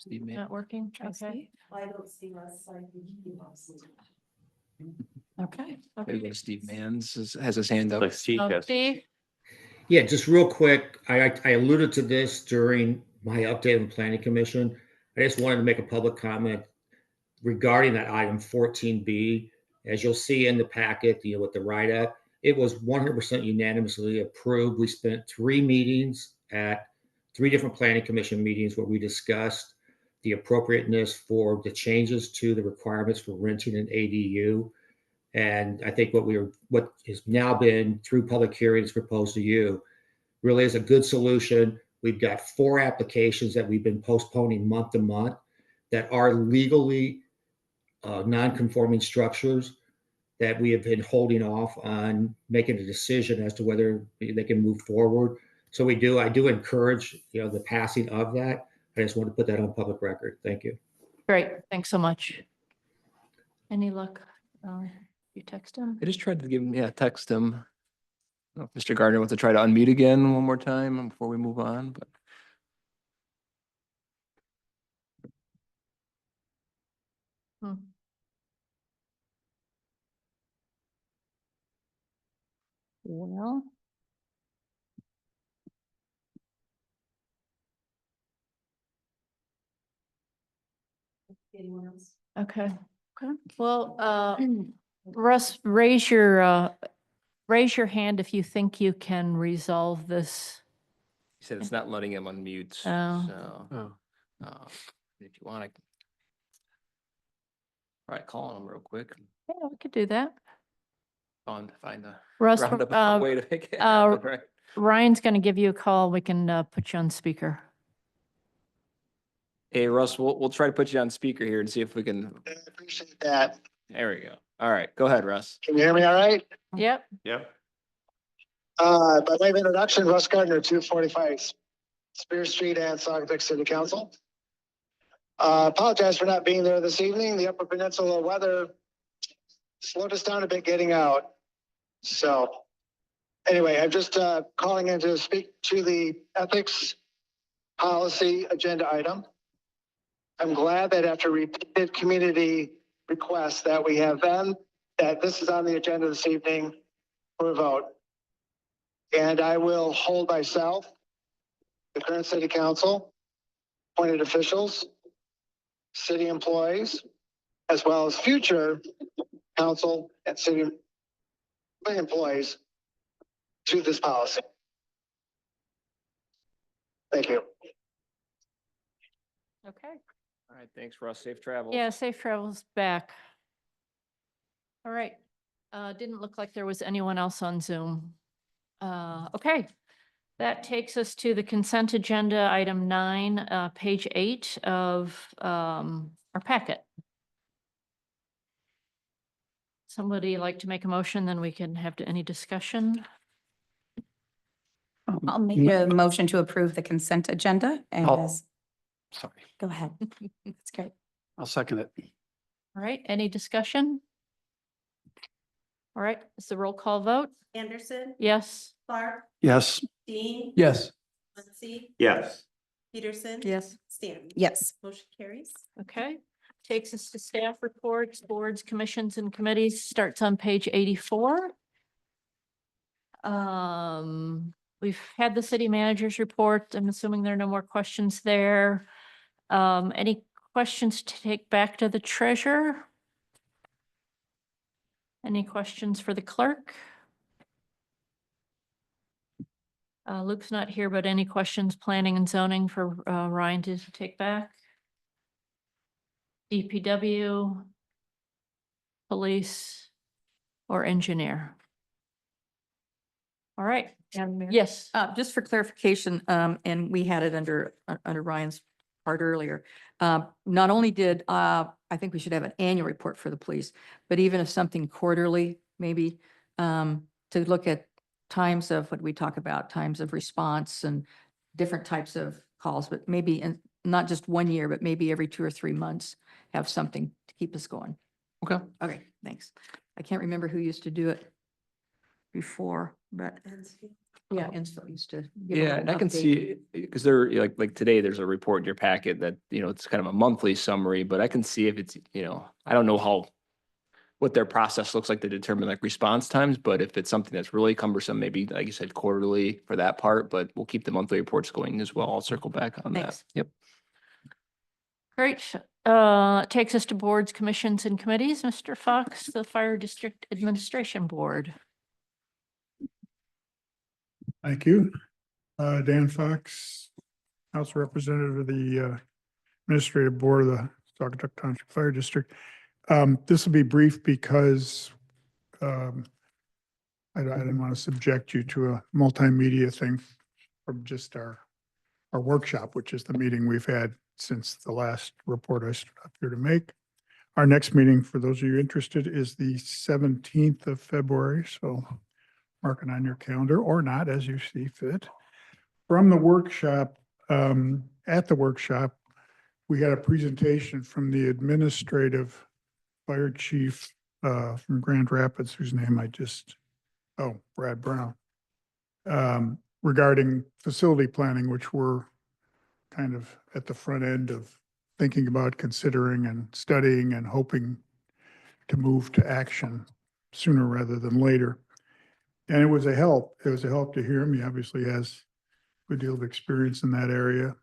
Steve Mann. Not working? Try Okay. Steve. I don't see us, so I think he must. Okay. Maybe go to Steve Mann's has his hand up. Like Steve Oh, has. Steve? Yeah, just real quick, I alluded to this during my update on planning commission. I just wanted to make a public comment regarding that item 14B. As you'll see in the packet, with the write-up, it was 100% unanimously approved. We spent 3 meetings at 3 different planning commission meetings where we discussed the appropriateness for the changes to the requirements for renting an ADU. And I think what has now been through public hearings proposed to you really is a good solution. We've got 4 applications that we've been postponing month to month that are legally non-conforming structures that we have been holding off on making a decision as to whether they can move forward. So I do encourage, the passing of that. I just want to put that on public record. Thank you. Great, thanks so much. Any luck? You text him? I just tried to give him, text him. I don't know if Mr. Gardner wants to try to unmute again one more time before we move on, but. Hmm. Well. Anyone else? Okay. Okay. Well, Russ, raise your hand if you think you can resolve this. He said it's not letting him unmute, Oh. so, Oh. if you want to. All right, call him real quick. Yeah, we could do that. Find the Russ, roundabout way to make it happen, right? Ryan's going to give you a call. We can put you on speaker. Hey, Russ, we'll try to put you on speaker here and see if we can. I appreciate that. There we go. All right, go ahead, Russ. Can you hear me all right? Yep. Yep. By way of introduction, Russ Gardner, 245 Spear Street and Saugatuck City Council. Apologize for not being there this evening. The Upper Peninsula weather slowed us down a bit getting out. So anyway, I'm just calling in to speak to the ethics policy agenda item. I'm glad that after repeated community requests that we have that this is on the agenda this evening for a vote. And I will hold myself, the current city council, appointed officials, city employees, as well as future council and city employees to this policy. Thank you. Okay. All right, thanks, Russ. Safe travels. Yeah, safe travels back. All right. Didn't look like there was anyone else on Zoom. Okay. That takes us to the consent agenda, item 9, page 8 of our packet. Somebody like to make a motion, then we can have any discussion. I'll make a motion to approve the consent agenda as, Sorry, go ahead. That's great. I'll second it. All right, any discussion? All right, it's the roll call vote. Anderson, Yes. Clark, Yes. Dean. Yes. Muncy, Yes. Peterson. Yes. Stanton. Yes. Motion carries. Okay, takes us to staff reports, boards, commissions, and committees, starts on page 84. We've had the city manager's report. I'm assuming there are no more questions there. Any questions to take back to the treasurer? Any questions for the clerk? Luke's not here, but any questions, planning and zoning for Ryan to take back? DPW, police, or engineer? All right, Madam Mayor? yes. Just for clarification, and we had it under Ryan's part earlier. Not only did, I think we should have an annual report for the police, but even if something quarterly, maybe, to look at times of what we talk about, times of response and different types of calls, but maybe in not just 1 year, but maybe every 2 or 3 months, have something to keep us going. Okay. Okay, thanks. I can't remember who used to do it before, but Yeah, Inspo used to. give a Yeah, little and I can update. see, because there, like today, there's a report in your packet that, it's kind of a monthly summary, but I can see if it's, I don't know what their process looks like to determine like response times, but if it's something that's really cumbersome, maybe like you said, quarterly for that part, but we'll keep the monthly reports going as well. I'll circle back on that. Thanks. Yep. Great. Takes us to boards, commissions, and committees. Mr. Fox, the Fire District Administration Board. Thank you. Dan Fox, House Representative of the Administrative Board of the Saugatuck Township Fire District. This will be brief because I didn't want to subject you to a multimedia thing from just our workshop, which is the meeting we've had since the last report I stood up here to make. Our next meeting, for those of you interested, is the 17th of February. So mark it on your calendar or not, as you see fit. From the workshop, at the workshop, we had a presentation from the administrative fire chief from Grand Rapids, whose name Brad Brown, regarding facility planning, which we're kind of at the front end of thinking about, considering and studying and hoping to move to action sooner rather than later. And it was a help. It was a help to hear him. He obviously has a good deal of experience in that area.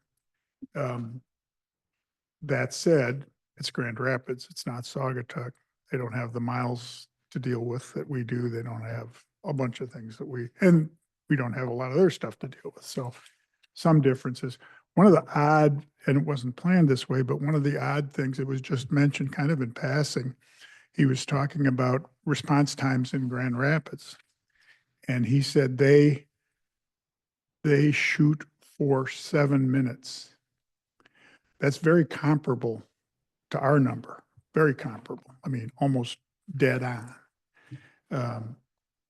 That said, it's Grand Rapids. It's not Saugatuck. They don't have the miles to deal with that we do. They don't have a bunch of things and we don't have a lot of other stuff to deal with. So some differences. One of the odd, and it wasn't planned this way, but one of the odd things, it was just mentioned kind of in passing. He was talking about response times in Grand Rapids. And he said they shoot for 7 minutes. That's very comparable to our number, very comparable. I mean, almost dead on,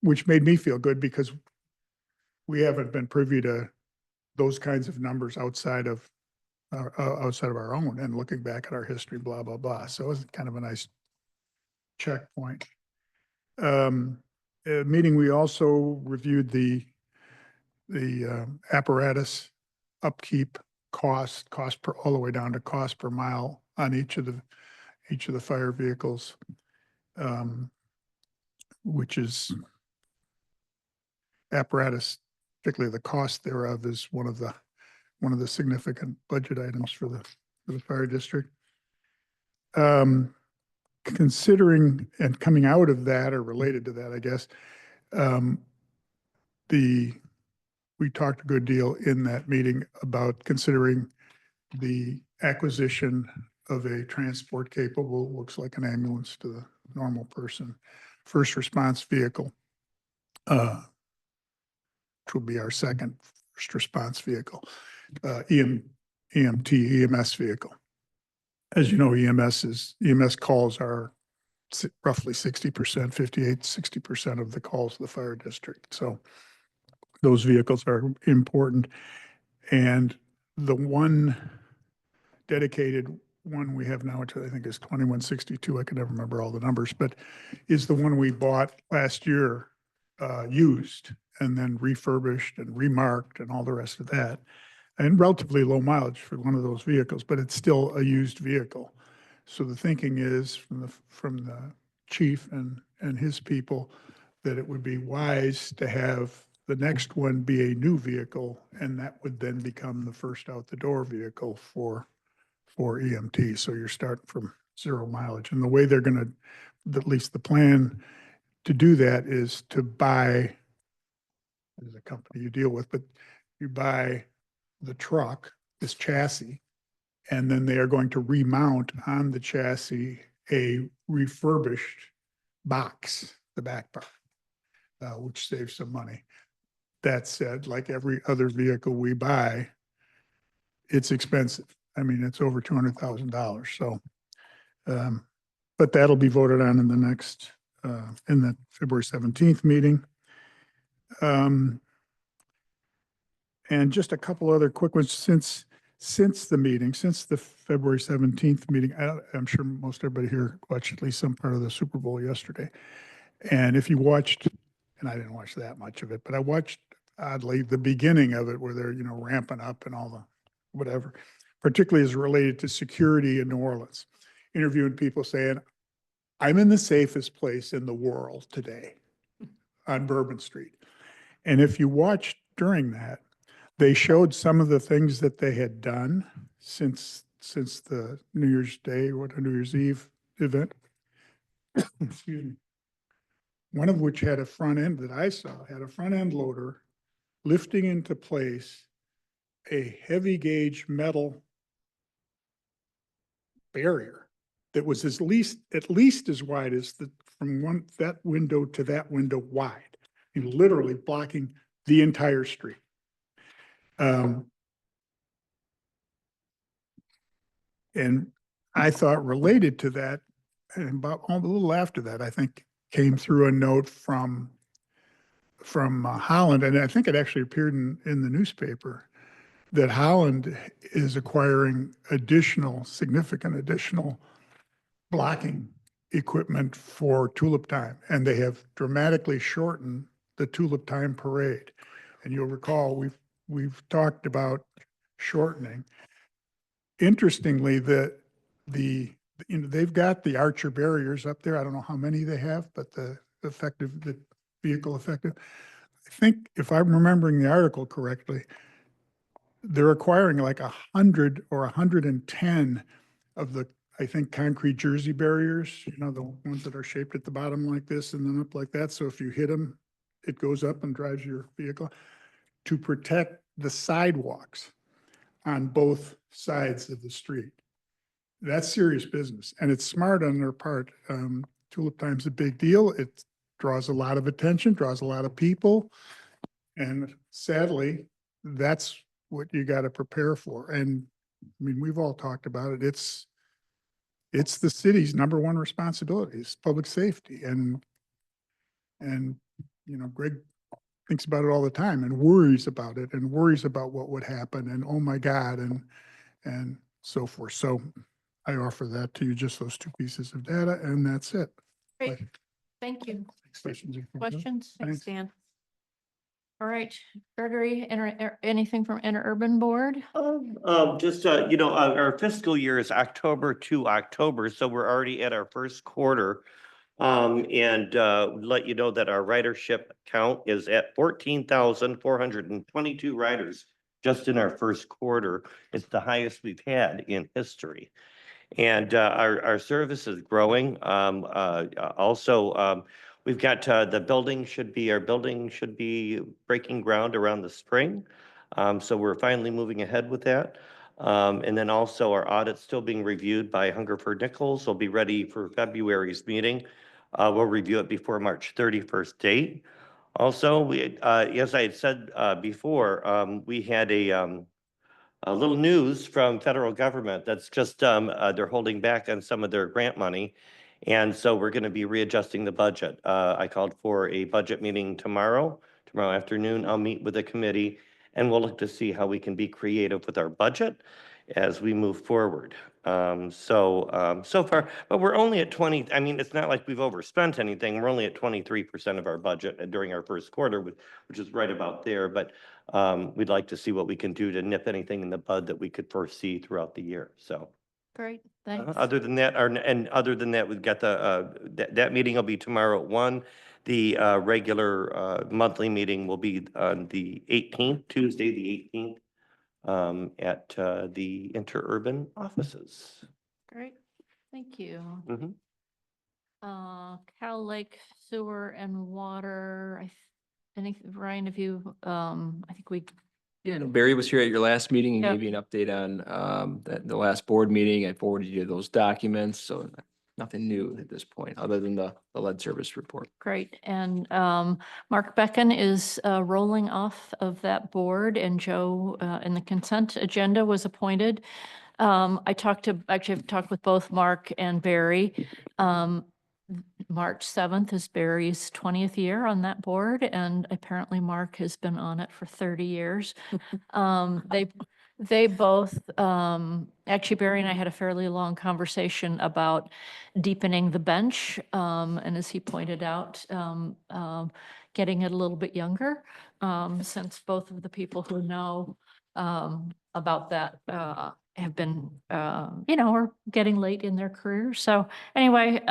which made me feel good because we haven't been privy to those kinds of numbers outside of our own, and looking back at our history, blah, blah, blah. So it was kind of a nice checkpoint. Meeting, we also reviewed the apparatus upkeep cost per, all the way down to cost per mile on each of the fire vehicles, which is apparatus, particularly the cost thereof, is one of the significant budget items for the fire district. Considering and coming out of that, or related to that, I guess, we talked a good deal in that meeting about considering the acquisition of a transport capable, looks like an ambulance to the normal person, first response vehicle, which will be our second first response vehicle, EMS vehicle. As you know, EMS calls are roughly 60%, 58, 60% of the calls of the fire district. So those vehicles are important. And the one dedicated one we have now, which I think is 2162, I can never remember all the numbers, but is the one we bought last year, used, and then refurbished and remarked and all the rest of that. And relatively low mileage for one of those vehicles, but it's still a used vehicle. So the thinking is from the chief and his people that it would be wise to have the next one be a new vehicle, and that would then become the first out the door vehicle for EMT. So you're starting from 0 mileage. And the way they're going to, at least the plan to do that, is to buy, as a company you deal with, but you buy the truck, this chassis, and then they are going to remount on the chassis a refurbished box, the back part, which saves some money. That said, like every other vehicle we buy, it's expensive. I mean, it's over $200,000. So, but that'll be voted on in the next, in the February 17th meeting. And just a couple other quick ones since the meeting, since the February 17th meeting. I'm sure most everybody here watched at least some part of the Super Bowl yesterday. And if you watched, and I didn't watch that much of it, but I watched oddly, the beginning of it where they're, ramping up and all the whatever, particularly as related to security in New Orleans. Interviewing people saying, I'm in the safest place in the world today on Bourbon Street. And if you watched during that, they showed some of the things that they had done since the New Year's Day, New Year's Eve event. Excuse me. One of which had a front end that I saw, had a front end loader lifting into place a heavy gauge metal barrier that was at least as wide as from that window to that window wide, and literally blocking the entire street. And I thought related to that, and about a little after that, I think came through a note from Holland, and I think it actually appeared in the newspaper, that Holland is acquiring significant additional blocking equipment for Tulip Time, and they have dramatically shortened the Tulip Time parade. And you'll recall, we've talked about shortening. Interestingly, they've got the Archer barriers up there. I don't know how many they have, but the vehicle effective. I think if I'm remembering the article correctly, they're acquiring like 100 or 110 of the, I think, concrete Jersey barriers, the ones that are shaped at the bottom like this and then up like that. So if you hit them, it goes up and drives your vehicle, to protect the sidewalks on both sides of the street. That's serious business, and it's smart on their part. Tulip Time's a big deal. It draws a lot of attention, draws a lot of people, and sadly, that's what you got to prepare for. And I mean, we've all talked about it. It's the city's number one responsibility is public safety, and Greg thinks about it all the time and worries about it and worries about what would happen and oh my God and so forth. So I offer that to you, just those two pieces of data, and that's it. Great, thank you. Questions? Questions? Thanks. Thanks, Dan. All right, Gregory, anything from Interurban Board? Just, our fiscal year is October to October, so we're already at our first quarter. And let you know that our ridership count is at 14,422 riders just in our first quarter. It's the highest we've had in history. And our service is growing. Also, we've got our building should be breaking ground around the spring. So we're finally moving ahead with that. And then also our audit's still being reviewed by Hungerford Nichols. We'll be ready for February's meeting. We'll review it before March 31st date. Also, as I had said before, we had a little news from federal government that's just they're holding back on some of their grant money. And so we're going to be readjusting the budget. I called for a budget meeting tomorrow afternoon. I'll meet with the committee and we'll look to see how we can be creative with our budget as we move forward. So far, but we're only at 20. I mean, it's not like we've overspent anything. We're only at 23% of our budget during our first quarter, which is right about there. But we'd like to see what we can do to nip anything in the bud that we could foresee throughout the year. So. Great, thanks. Other than that, we've got that meeting will be tomorrow at 1. The regular monthly meeting will be on the 18th, Tuesday, the 18th. At the Interurban offices. Great, thank you. Mhm. Cal Lake Sewer and Water, Ryan, have you, I think we. Yeah, no, Barry was here at your last meeting and Yep. gave you an update on the last board meeting. I forwarded you those documents, so nothing new at this point, other than the lead service report. Great, and Mark Becken is rolling off of that board, and Joe in the consent agenda was appointed. I've talked with both Mark and Barry. March 7th is Barry's 20th year on that board, and apparently Mark has been on it for 30 years. They both, actually Barry and I had a fairly long conversation about deepening the bench. And as he pointed out, getting it a little bit younger, since both of the people who know, about that, have been, are getting late in their career. So anyway,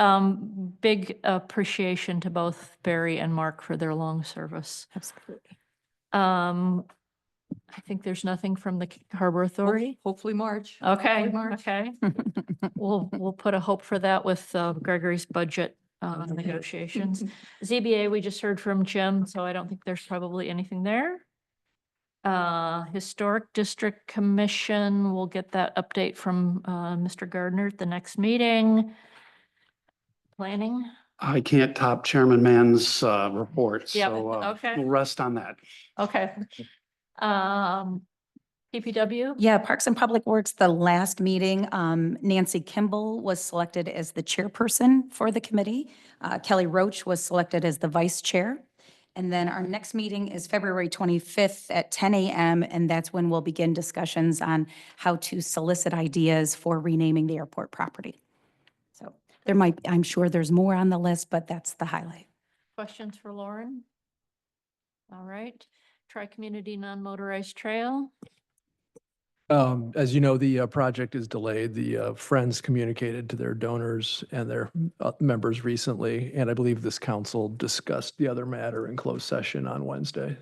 big appreciation to both Barry and Mark for their long service. Absolutely. I think there's nothing from the Harbor Authority. Hopefully March. Okay, Hopefully March. okay. We'll put a hope for that with Gregory's budget negotiations. ZBA, we just heard from Jim, so I don't think there's probably anything there. Historic District Commission, we'll get that update from Mr. Gardner at the next meeting. Planning, I can't top Chairman Mann's report, Yep, so okay. we'll rest on that. okay. PPW? Yeah, Parks and Public Works, the last meeting, Nancy Kimball was selected as the chairperson for the committee. Kelly Roach was selected as the vice chair. And then our next meeting is February 25th at 10 a.m. And that's when we'll begin discussions on how to solicit ideas for renaming the airport property. So I'm sure there's more on the list, but that's the highlight. Questions for Lauren? All right. Tri-community non-motorized trail. As you know, the project is delayed. The Friends communicated to their donors and their members recently, and I believe this council discussed the other matter in closed session on Wednesday.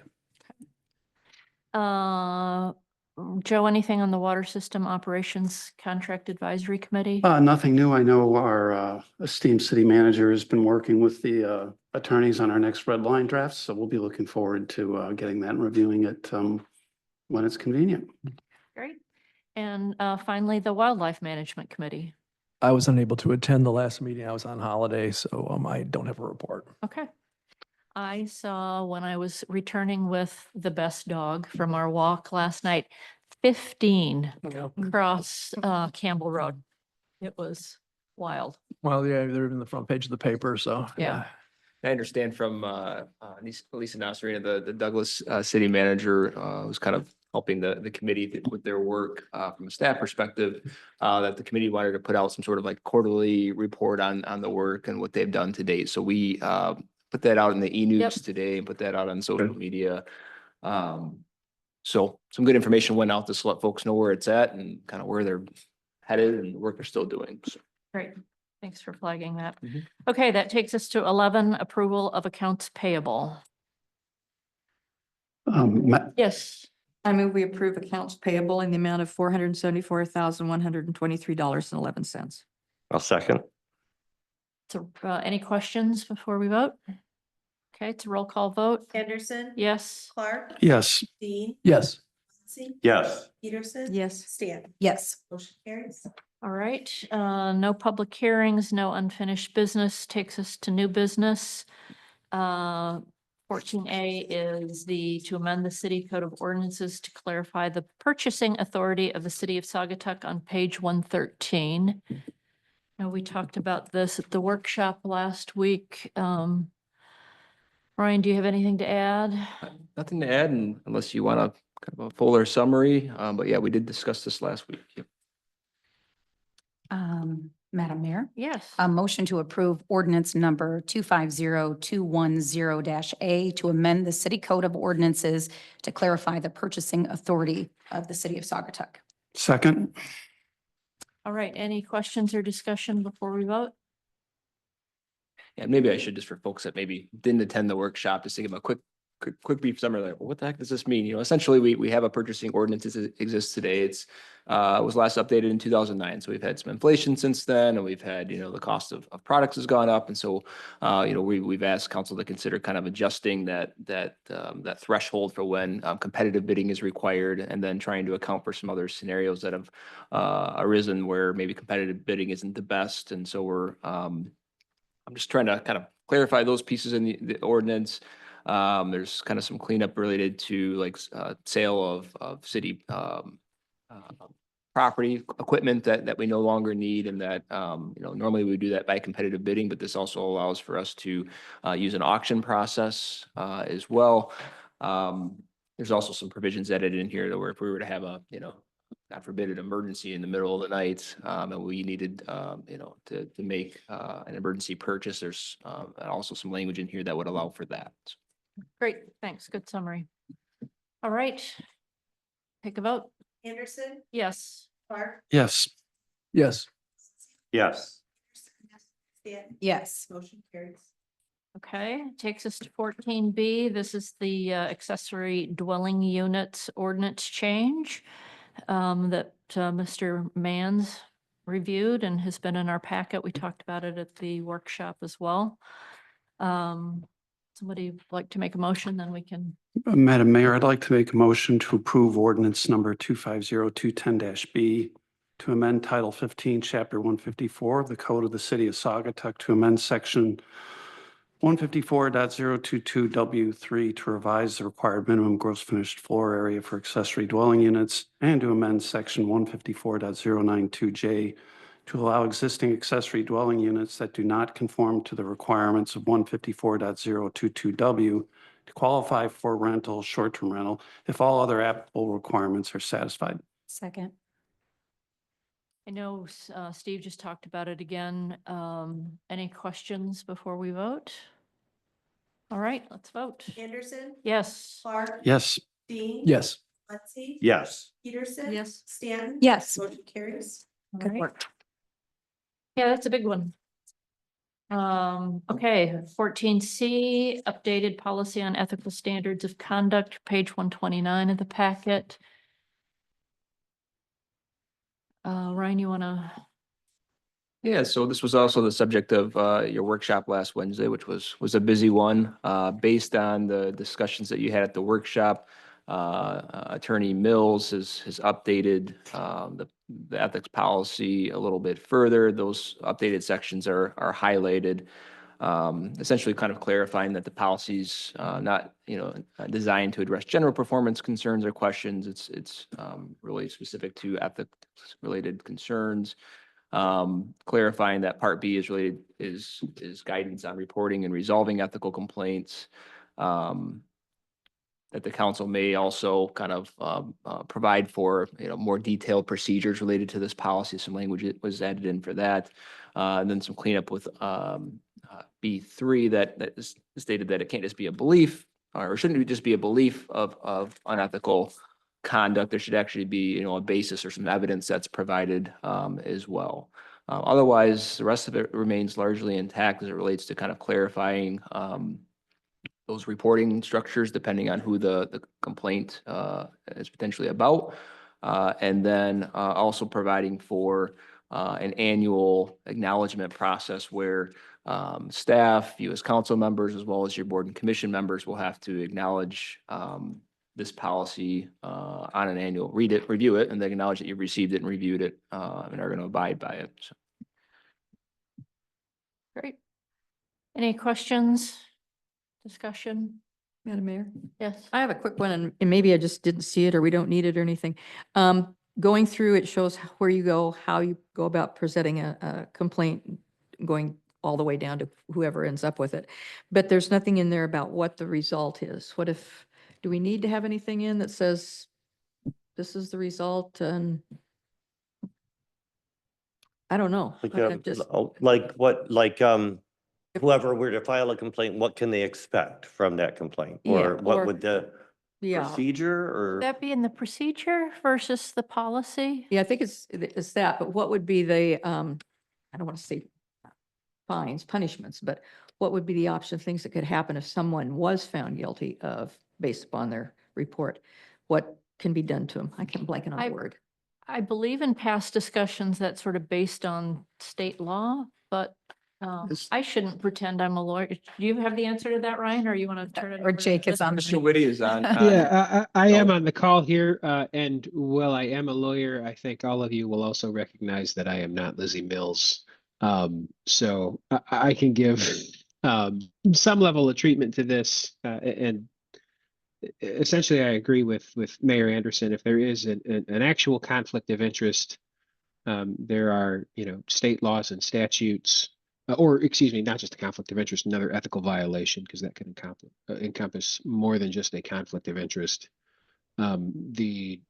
Joe, anything on the Water System Operations Contract Advisory Committee? Nothing new. I know our esteemed city manager has been working with the attorneys on our next red line drafts, so we'll be looking forward to getting that and reviewing it when it's convenient. Great. And finally, the Wildlife Management Committee. I was unable to attend the last meeting. I was on holiday, so I don't have a report. Okay. I saw when I was returning with the best dog from our walk last night, 15 across Campbell Road. It was wild. Well, yeah, they're in the front page of the paper, so. Yeah. I understand from Lisa Nasarina, the Douglas city manager, was kind of helping the committee with their work from a staff perspective, that the committee wanted to put out some sort of like quarterly report on the work and what they've done to date. So we put that out in the e-news Yep. today and put that out on social media. So some good information went out to let folks know where it's at and kind of where they're headed and the work they're still doing. So. Great. Thanks for flagging that. Mhm. Okay, that takes us to 11, approval of accounts payable. Yes. I move we approve accounts payable in the amount of $474,123.11. I'll second. So any questions before we vote? Okay, it's a roll call vote. Henderson. Yes. Clark. Yes. Dean. Yes. Muncy, Yes. Peterson. Yes. Stan. Yes. Motion carries. All right, no public hearings, no unfinished business, takes us to new business. 14A is to amend the city code of ordinances to clarify the purchasing authority of the city of Saugatuck on page 113. Now, we talked about this at the workshop last week. Ryan, do you have anything to add? Nothing to add unless you want a kind of a fuller summary. But yeah, we did discuss this last week. Yep. Madam Mayor, Yes. a motion to approve ordinance number 250210-A to amend the city code of ordinances to clarify the purchasing authority of the city of Saugatuck. Second. All right, any questions or discussion before we vote? Yeah, maybe I should just for folks that maybe didn't attend the workshop, just to give them a quick brief summary, like, what the heck does this mean? Essentially, we have a purchasing ordinance that exists today. It was last updated in 2009. So we've had some inflation since then, and we've had, the cost of products has gone up. And so, we've asked council to consider kind of adjusting that threshold for when competitive bidding is required, and then trying to account for some other scenarios that have arisen where maybe competitive bidding isn't the best. And so I'm just trying to kind of clarify those pieces in the ordinance. There's kind of some cleanup related to like sale of city property equipment that we no longer need, and that normally we do that by competitive bidding, but this also allows for us to use an auction process as well. There's also some provisions added in here that where if we were to have a God forbid, an emergency in the middle of the night, and we needed, to make an emergency purchase, there's also some language in here that would allow for that. Great, thanks. Good summary. All right. Take a vote. Anderson, Yes. Clark, Yes. Yes. Yes. Stanton. Yes. Motion carries. Okay, takes us to 14B. This is the accessory dwelling units ordinance change that Mr. Mans reviewed and has been in our packet. We talked about it at the workshop as well. Somebody like to make a motion, then we can. Madam Mayor, I'd like to make a motion to approve ordinance number 250210-B to amend Title 15, Chapter 154 of the Code of the City of Saugatuck to amend Section 154.022W3 to revise the required minimum gross finished floor area for accessory dwelling units and to amend Section 154.092J to allow existing accessory dwelling units that do not conform to the requirements of 154.022W to qualify for rental, short-term rental, if all other applicable requirements are satisfied. Second. I know Steve just talked about it again. Any questions before we vote? All right, let's vote. Anderson, Yes. Clark. Yes. Dean. Yes. Muncy. Yes. Peterson. Yes. Stanton. Yes. Motion carries. All Good right. work. Yeah, that's a big one. Okay, 14C, updated policy on ethical standards of conduct, page 129 of the packet. Ryan, you wanna? Yeah, so this was also the subject of your workshop last Wednesday, which was a busy one. Based on the discussions that you had at the workshop, Attorney Mills has updated the ethics policy a little bit further. Those updated sections are highlighted, essentially kind of clarifying that the policy's not, designed to address general performance concerns or questions. It's really specific to ethics-related concerns. Clarifying that Part B is related is guidance on reporting and resolving ethical complaints. That the council may also kind of provide for more detailed procedures related to this policy. Some language was added in for that, and then some cleanup with B3 that is stated that it can't just be a belief, or shouldn't just be a belief of unethical conduct. There should actually be, a basis or some evidence that's provided as well. Otherwise, the rest of it remains largely intact as it relates to kind of clarifying those reporting structures depending on who the complaint is potentially about. And then also providing for an annual acknowledgement process where staff, you as council members, as well as your board and commission members will have to acknowledge this policy on an annual, review it, and then acknowledge that you've received it and reviewed it and are going to abide by it. So. Great. Any questions? Discussion? Madam Mayor? Yes. I have a quick one, and maybe I just didn't see it or we don't need it or anything. Going through, it shows where you go, how you go about presenting a complaint, going all the way down to whoever ends up with it. But there's nothing in there about what the result is. What if, do we need to have anything in that says this is the result? And I don't know. Whoever were to file a complaint, what can they expect from that complaint? Yeah, Or what or- would the Yeah. procedure Would or? that be in the procedure versus the policy? Yeah, I think it's that, but what would be the, I don't want to say fines, punishments, but what would be the option, things that could happen if someone was found guilty of, based upon their report? What can be done to them? I can't blank on a word. I believe in past discussions that's sort of based on state law, but I shouldn't pretend I'm a lawyer. Do you have the answer to that, Ryan, or you want to turn it? Or over to Jake is on the. Mr. Whitty is on. Yeah, I am on the call here, and while I am a lawyer, I think all of you will also recognize that I am not Lizzie Mills. So I can give some level of treatment to this, and essentially I agree with Mayor Anderson. If there is an actual conflict of interest, there are, state laws and statutes, or excuse me, not just a conflict of interest, another ethical violation, because that can encompass more than just a conflict of interest. The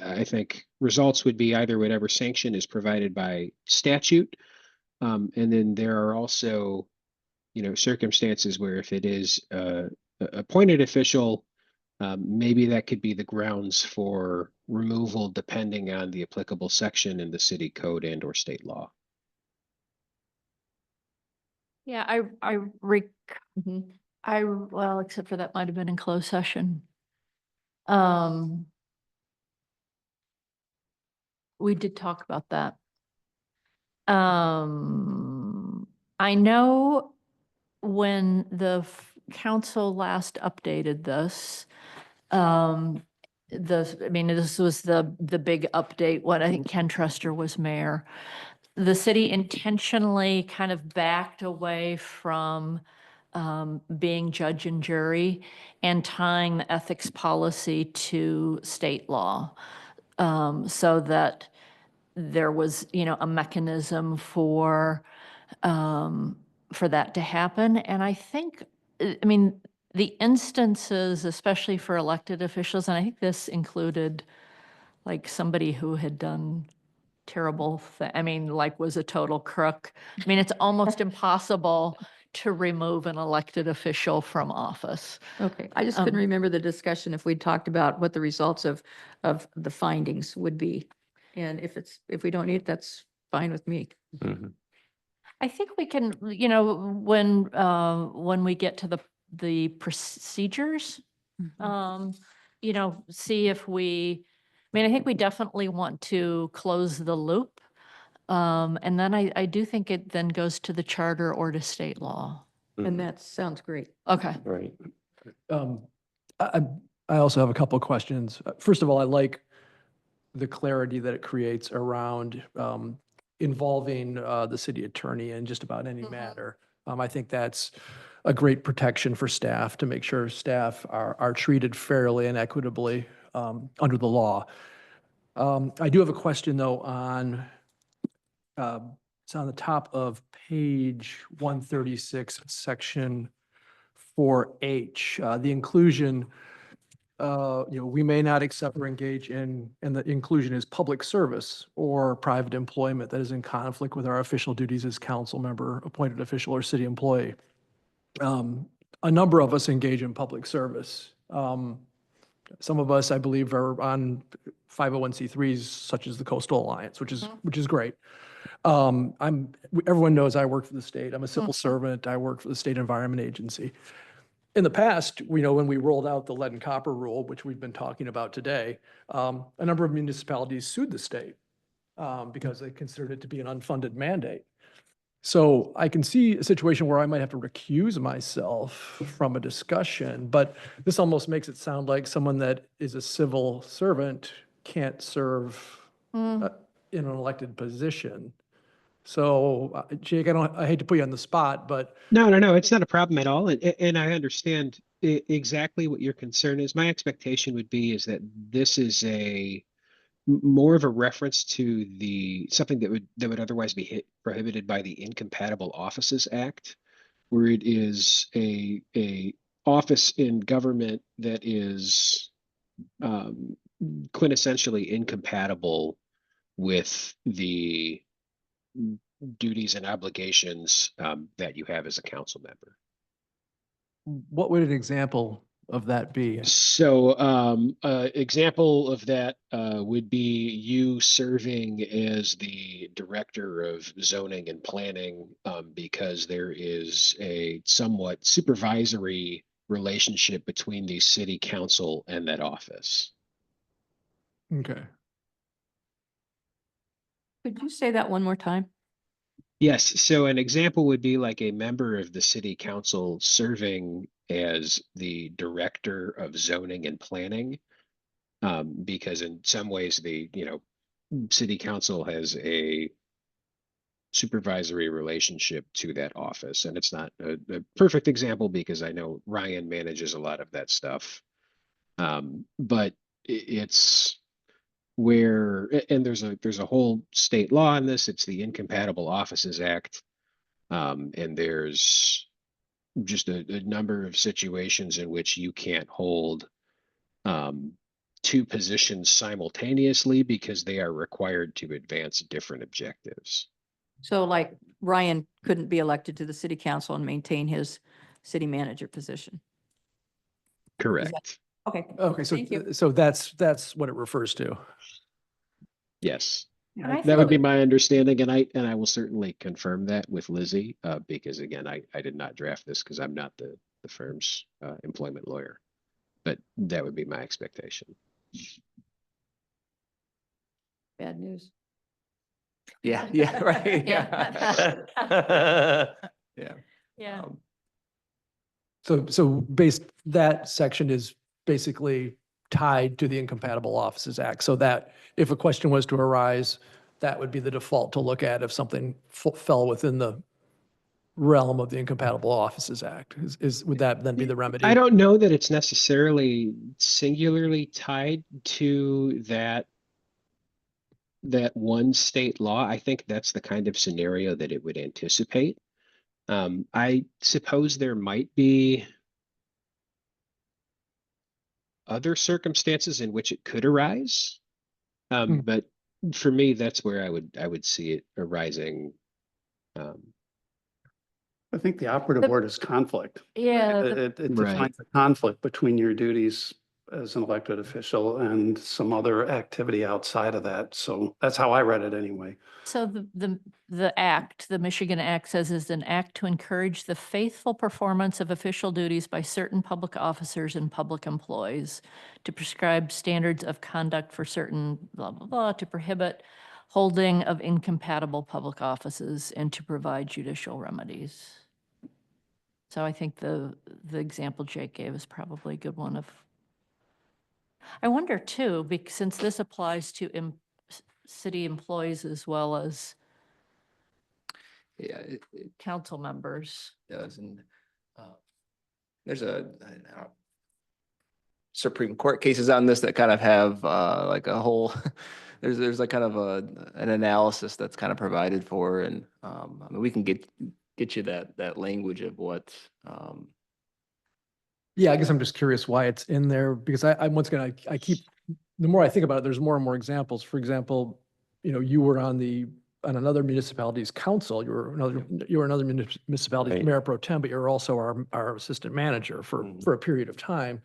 I think results would be either whatever sanction is provided by statute. And then there are also, circumstances where if it is a appointed official, maybe that could be the grounds for removal depending on the applicable section in the city code and or state law. Yeah, well, except for that might have been in closed session. We did talk about that. I know when the council last updated this, this was the big update when I think Ken Trester was mayor. The city intentionally kind of backed away from being judge and jury and tying the ethics policy to state law, so that there was, a mechanism for that to happen. And I think, the instances, especially for elected officials, and I think this included like somebody who had done terrible, like was a total crook. It's almost impossible to remove an elected official from office. Okay, I just couldn't remember the discussion if we talked about what the results of the findings would be. And if we don't need it, that's fine with me. I think we can, when we get to the procedures, see if I think we definitely want to close the loop. And then I do think it then goes to the charter or to state law. And that sounds great. Okay. Right. I also have a couple of questions. First of all, I like the clarity that it creates around involving the city attorney in just about any matter. I think that's a great protection for staff to make sure staff are treated fairly and equitably under the law. I do have a question though on, it's on the top of page 136, section 4H, the inclusion, we may not accept or engage in, and the inclusion is public service or private employment that is in conflict with our official duties as council member, appointed official, or city employee. A number of us engage in public service. Some of us, I believe, are on 501c3s such as the Coastal Alliance, which is great. Everyone knows I work for the state. I'm a civil servant. I work for the State Environment Agency. In the past, when we rolled out the lead and copper rule, which we've been talking about today, a number of municipalities sued the state because they considered it to be an unfunded mandate. So I can see a situation where I might have to recuse myself from a discussion, but this almost makes it sound like someone that is a civil servant can't serve in an elected position. So Jake, I hate to put you on the spot, but. No, it's not a problem at all. And I understand exactly what your concern is. My expectation would be is that this is more of a reference to something that would otherwise be prohibited by the Incompatible Offices Act, where it is a office in government that is quintessentially incompatible with the duties and obligations that you have as a council member. What would an example of that be? So example of that would be you serving as the director of zoning and planning because there is a somewhat supervisory relationship between the city council and that office. Okay. Could you say that one more time? Yes. So an example would be like a member of the city council serving as the director of zoning and planning, because in some ways the city council has a supervisory relationship to that office, and it's not a perfect example because I know Ryan manages a lot of that stuff, but it's where, and there's a whole state law on this. It's the Incompatible Offices Act, and there's just a number of situations in which you can't hold two positions simultaneously because they are required to advance different objectives. So like Ryan couldn't be elected to the city council and maintain his city manager position. Correct. Okay. Okay, so, Thank you. so that's what it refers to. Yes. And I That would be think- my understanding, and I will certainly confirm that with Lizzie, because again, I did not draft this because I'm not the firm's employment lawyer. But that would be my expectation. Bad news. Yeah, yeah, right. Yeah. Yeah. Yeah. So based, that section is basically tied to the Incompatible Offices Act. So that if a question was to arise, that would be the default to look at if something fell within the realm of the Incompatible Offices Act. Would that then be the remedy? I don't know that it's necessarily singularly tied to that one state law. I think that's the kind of scenario that it would anticipate. I suppose there might be other circumstances in which it could arise. But for me, that's where I would see it arising. I think the operative word is conflict. Yeah. It Right. defines a conflict between your duties as an elected official and some other activity outside of that. So that's how I read it anyway. So the act, the Michigan Act says is an act to encourage the faithful performance of official duties by certain public officers and public employees, to prescribe standards of conduct for certain blah, blah, blah, to prohibit holding of incompatible public offices, and to provide judicial remedies. So I think the example Jake gave is probably a good one of. I wonder too, because since this applies to city employees as well as Yeah, it council members. does. And there's Supreme Court cases on this that kind of have like a whole, there's like kind of an analysis that's kind of provided for. And I mean, we can get you that language of what. Yeah, I guess I'm just curious why it's in there, because I'm once again, I keep, the more I think about it, there's more and more examples. For example, you were on another municipality's council, you were another municipality's Right. mayor pro tem, but you're also our assistant manager for a period of time.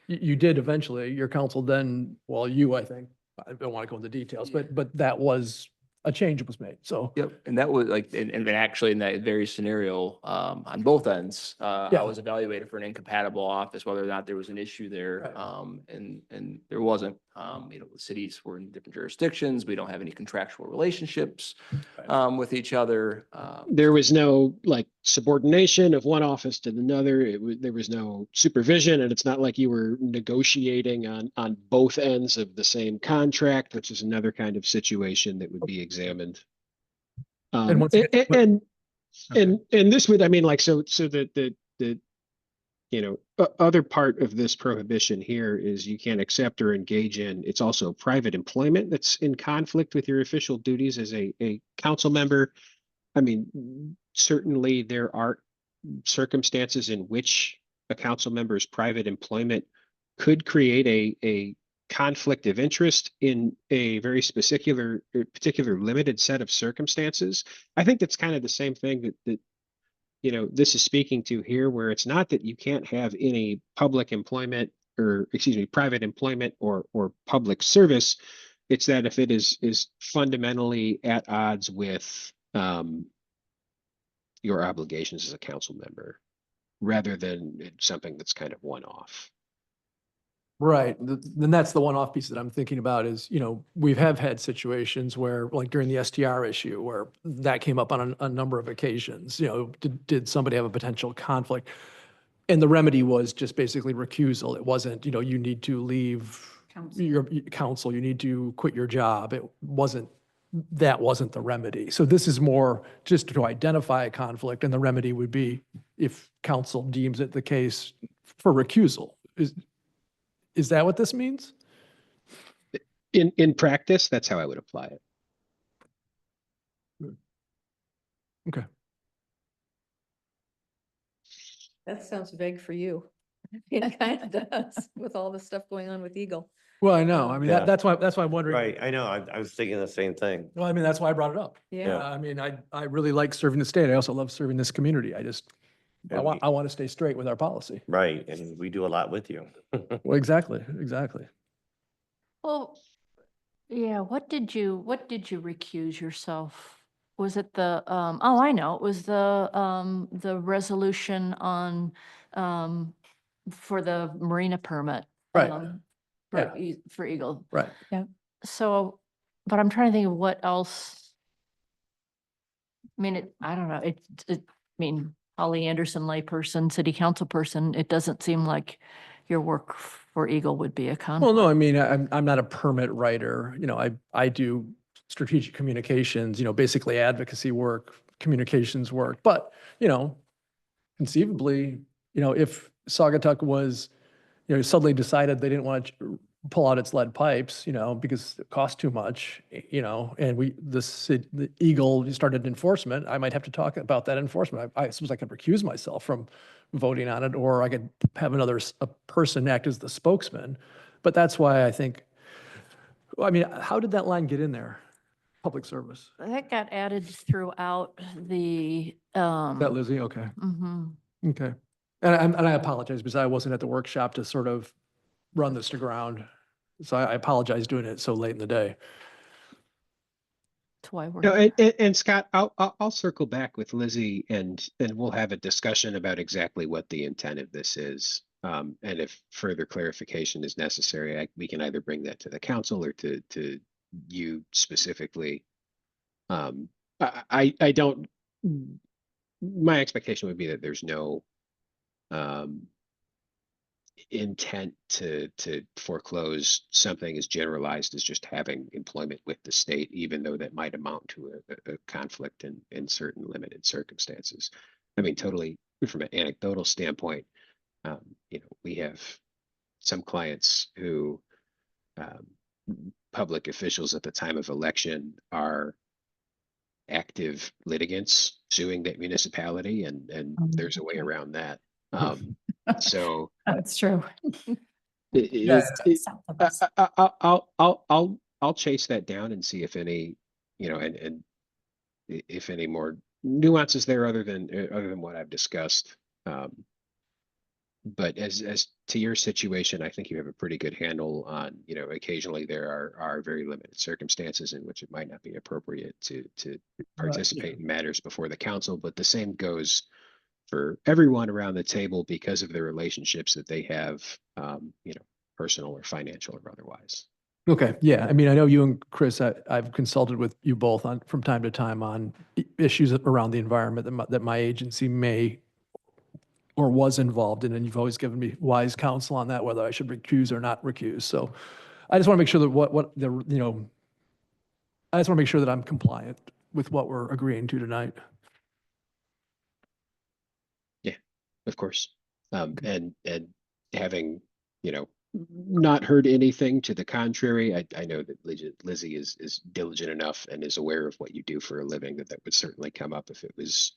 You did eventually, your council then, well, I think, I don't want to go into details, but that was, a change was made, so. Yep, and that was like, and actually in that very scenario, on both ends, I Yeah. was evaluated for an incompatible office, whether or not there was an issue there. Right. And there wasn't, the cities were in different jurisdictions. We don't have any contractual relationships, Right. with each other. There was no like subordination of one office to another. There was no supervision, and it's not like you were negotiating on both ends of the same contract, which is another kind of situation that would be examined. And once again- And this would, I mean, like, so the other part of this prohibition here is you can't accept or engage in, it's also private employment that's in conflict with your official duties as a council member. I mean, certainly there are circumstances in which a council member's private employment could create a conflict of interest in a very particular limited set of circumstances. I think that's kind of the same thing that this is speaking to here, where it's not that you can't have any public employment private employment or public service. It's that if it is fundamentally at odds with your obligations as a council member, rather than something that's kind of one-off. Right. Then that's the one-off piece that I'm thinking about is, we have had situations where, like during the STR issue, where that came up on a number of occasions, did somebody have a potential conflict? And the remedy was just basically recusal. It wasn't, you need to leave your council, you need to quit your job. That wasn't the remedy. So this is more just to identify a conflict, and the remedy would be if council deems it the case for recusal. Is that what this means? In practice, that's how I would apply it. Okay. That sounds vague for you. It kind of does with all the stuff going on with Eagle. Well, I know. I mean, Yeah. that's why I'm wondering. Right, I know, I was thinking the same thing. Well, I mean, that's why I brought it up. Yeah. I mean, I really like serving the state. I also love serving this community. I And want, I want to stay straight with our policy. Right, and we do a lot with you. Well, exactly. Well, yeah, what did you recuse yourself? Was it oh, I know, it was the resolution on, for the marina permit. Right. For, Yeah. For Eagle. Right. So, but I'm trying to think of what else. I mean, I don't know, I mean, Holly Anderson, layperson, city council person, it doesn't seem like your work for Eagle would be a conflict. Well, no, I mean, I'm not a permit writer. I do strategic communications, basically advocacy work, communications work. But, conceivably, if Saugatuck was, suddenly decided they didn't want to pull out its lead pipes, because it cost too much, and the Eagle started enforcement, I might have to talk about that enforcement. I suppose I could recuse myself from voting on it, or I could have a person act as the spokesman. But that's why I think, I mean, how did that line get in there? Public service. That got added throughout the, That Lizzie? Okay. mhm. Okay. And I apologize because I wasn't at the workshop to sort of run this to ground. So I apologize doing it so late in the day. That's why we're. No, and Scott, I'll circle back with Lizzie and we'll have a discussion about exactly what the intent of this is. And if further clarification is necessary, we can either bring that to the council or to you specifically. I don't, my expectation would be that there's no intent to foreclose something as generalized as just having employment with the state, even though that might amount to a conflict in certain limited circumstances. I mean, totally from an anecdotal standpoint, we have some clients who public officials at the time of election are active litigants suing that municipality, and there's a way around that. So That's true. I'll chase that down and see if any, and if any more nuances there other than what I've discussed. But as to your situation, I think you have a pretty good handle on, occasionally there are very limited circumstances in which it might not be appropriate to participate in matters before the council, but the same goes for everyone around the table because of the relationships that they have, personal or financial or otherwise. Okay. Yeah. I mean, I know you and Chris, I've consulted with you both from time to time on issues around the environment that my agency may or was involved in, and you've always given me wise counsel on that, whether I should recuse or not recuse. So I just want to make sure that I just want to make sure that I'm compliant with what we're agreeing to tonight. Yeah, of course. And having, not heard anything to the contrary, I know that Lizzie is diligent enough and is aware of what you do for a living, that would certainly come up if it was,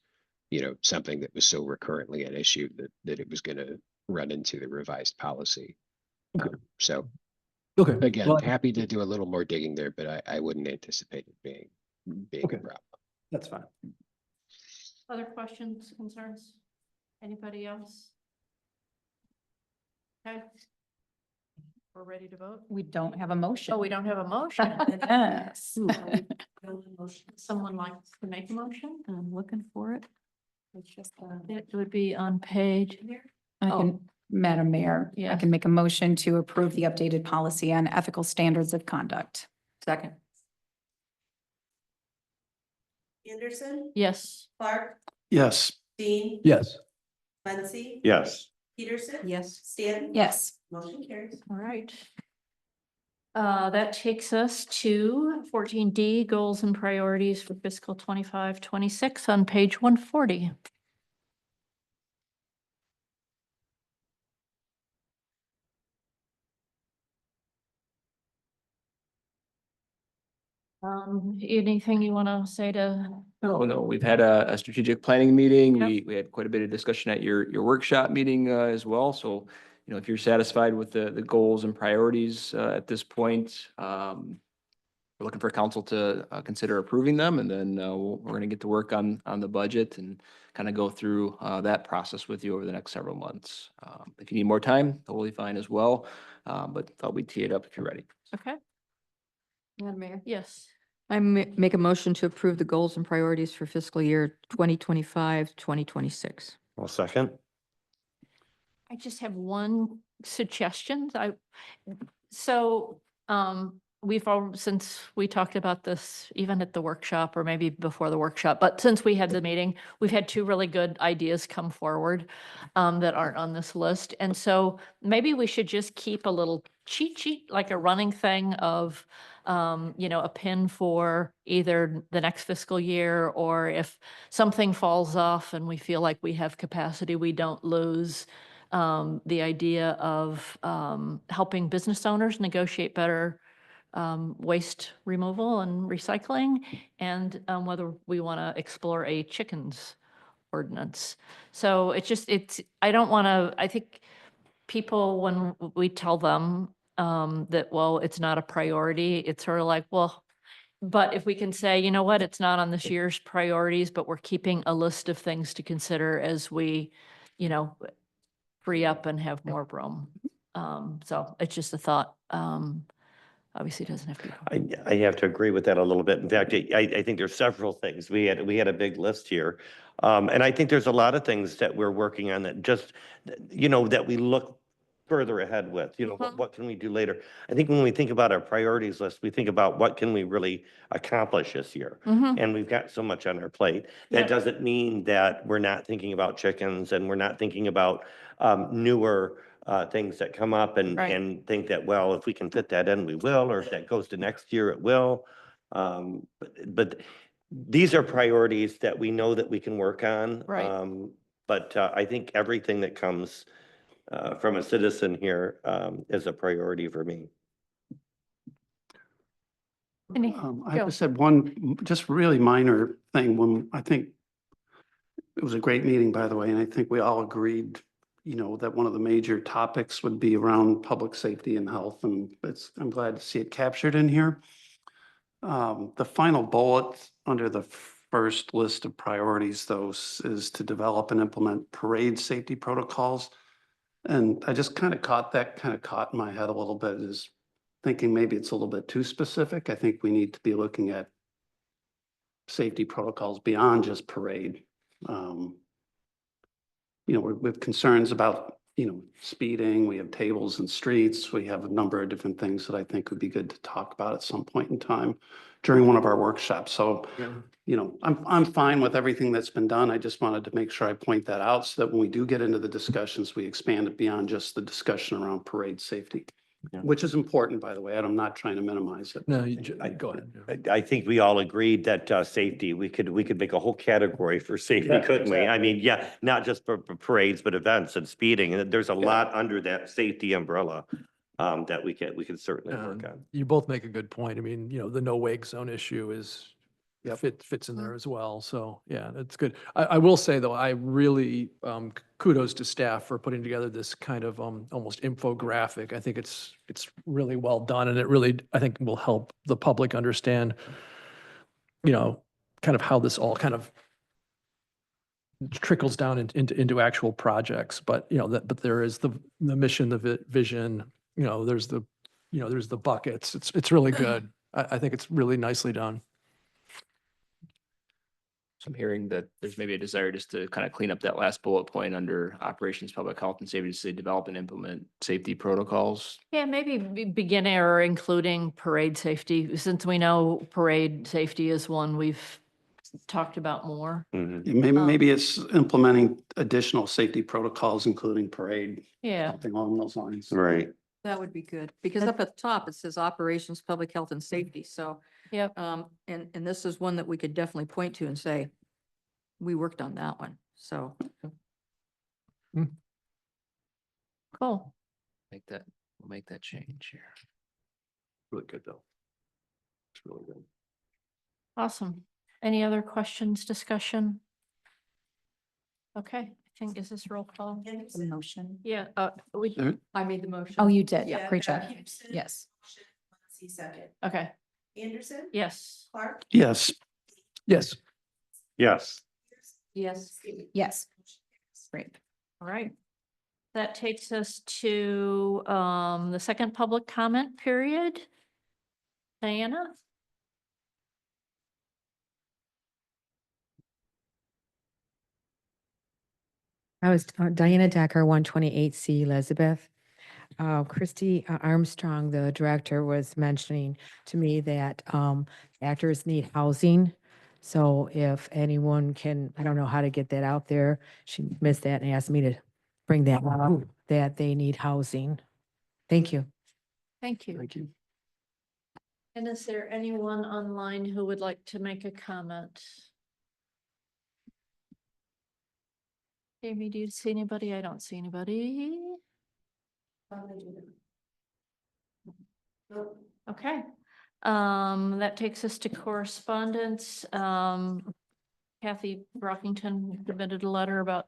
something that was so recurrently an issue that it was going to run into the revised policy. Okay. So Okay. again, Well, happy to do a little more digging there, but I wouldn't anticipate it being Okay. a problem. That's fine. Other questions, concerns? Anybody else? Okay. We're ready to vote? We don't have a motion. Oh, we don't have a motion. Yes. Someone likes to make a motion? I'm looking for it. It's just, It would be on page. I Oh. can, Madam Mayor, I Yes. can make a motion to approve the updated policy on ethical standards of conduct. Second. Anderson, Yes. Clark, Yes. Dean, Yes. Muncy, Yes. Peterson. Yes. Stanton. Yes. Motion carries. All right. That takes us to 14D, goals and priorities for fiscal 25-26 on page 140. Anything you want to say to No, we've had a strategic planning meeting. Yep. We had quite a bit of discussion at your workshop meeting as well. So, if you're satisfied with the goals and priorities at this point, we're looking for council to consider approving them, and then we're going to get to work on the budget and kind of go through that process with you over the next several months. If you need more time, totally fine as well. But thought we'd tee it up if you're ready. Okay, Madam Mayor, yes. I make a motion to approve the goals and priorities for fiscal year 2025, 2026. Well, second. I just have one suggestion. So, since we talked about this even at the workshop or maybe before the workshop, but since we had the meeting, we've had two really good ideas come forward that aren't on this list. And so maybe we should just keep a little cheat sheet, like a running thing of, a pin for either the next fiscal year, or if something falls off and we feel like we have capacity, we don't lose the idea of helping business owners negotiate better waste removal and recycling, and whether we want to explore a chickens ordinance. So I don't want to, I think people, when we tell them that, well, it's not a priority, it's sort of like, well, but if we can say, you know what, it's not on this year's priorities, but we're keeping a list of things to consider as we, free up and have more room. So it's just a thought. Obviously it doesn't have to be. I have to agree with that a little bit. In fact, I think there's several things. We had a big list here. And I think there's a lot of things that we're working on that just, that we look further ahead with, what can we do later? I think when we think about our priorities list, we think about what can we really accomplish this year? And we've got so much on our plate. That Yep. doesn't mean that we're not thinking about chickens and we're not thinking about newer things that come up and, Right. and think that, well, if we can fit that in, we will, or if that goes to next year, it will. But these are priorities that we know that we can work on. Right. But I think everything that comes from a citizen here is a priority for me. I just had one just really minor thing. When I think it was a great meeting, by the way, and I think we all agreed, that one of the major topics would be around public safety and health, and I'm glad to see it captured in here. The final bullet under the first list of priorities, though, is to develop and implement parade safety protocols. And I just kind of caught in my head a little bit, is thinking maybe it's a little bit too specific. I think we need to be looking at safety protocols beyond just parade. We have concerns about, speeding. We have tables in streets. We have a number of different things that I think would be good to talk about at some point in time during one of our workshops. So, I'm fine with everything that's been done. I just wanted to make sure I point that out so that when we do get into the discussions, we expand it beyond just the discussion around parade safety, which is important, by the way, and I'm not trying to minimize it. No, go ahead. I think we all agreed that safety, we could make a whole category for safety, Yeah, couldn't we? I exactly. mean, yeah, not just for parades, but events and speeding. And there's a lot under that safety umbrella that we can certainly work on. You both make a good point. I mean, the no wake zone issue is, Yep. fits in there as well. So yeah, that's good. I will say though, I really kudos to staff for putting together this kind of almost infographic. I think it's really well done, and it really, I think, will help the public understand, kind of how this all kind of trickles down into actual projects. But but there is the mission, the vision. There's the buckets. It's really good. I think it's really nicely done. So I'm hearing that there's maybe a desire just to kind of clean up that last bullet point under operations, public health and safety, to say develop and implement safety protocols. Yeah, maybe begin or including parade safety, since we know parade safety is one we've talked about more. Maybe it's implementing additional safety protocols, including parade, Yeah. something along those lines. Right. That would be good, because up at the top, it says operations, public health and safety. So, Yep. and this is one that we could definitely point to and say, we worked on that one. So Cool. We'll make that change here. Really good though. It's really good. Awesome. Any other questions, discussion? Okay, I think, is this roll call? The motion. Yeah, I made the motion. Oh, you did. Yeah, Great job. Peterson, Yes. motion, Muncy second. Okay, Anderson. yes. Clark. Yes. Yes. Yes. Yes. Yes. Great. All right. That takes us to the second public comment period. Diana? I was Diana Decker, 128C Elizabeth. Christy Armstrong, the director, was mentioning to me that actors need housing. So if anyone can, I don't know how to get that out there. She missed that and asked me to bring that up, that they need housing. Thank you. Thank you. Thank you. And is there anyone online who would like to make a comment? Amy, do you see anybody? I don't see anybody. Okay, that takes us to correspondence. Kathy Brockington submitted a letter about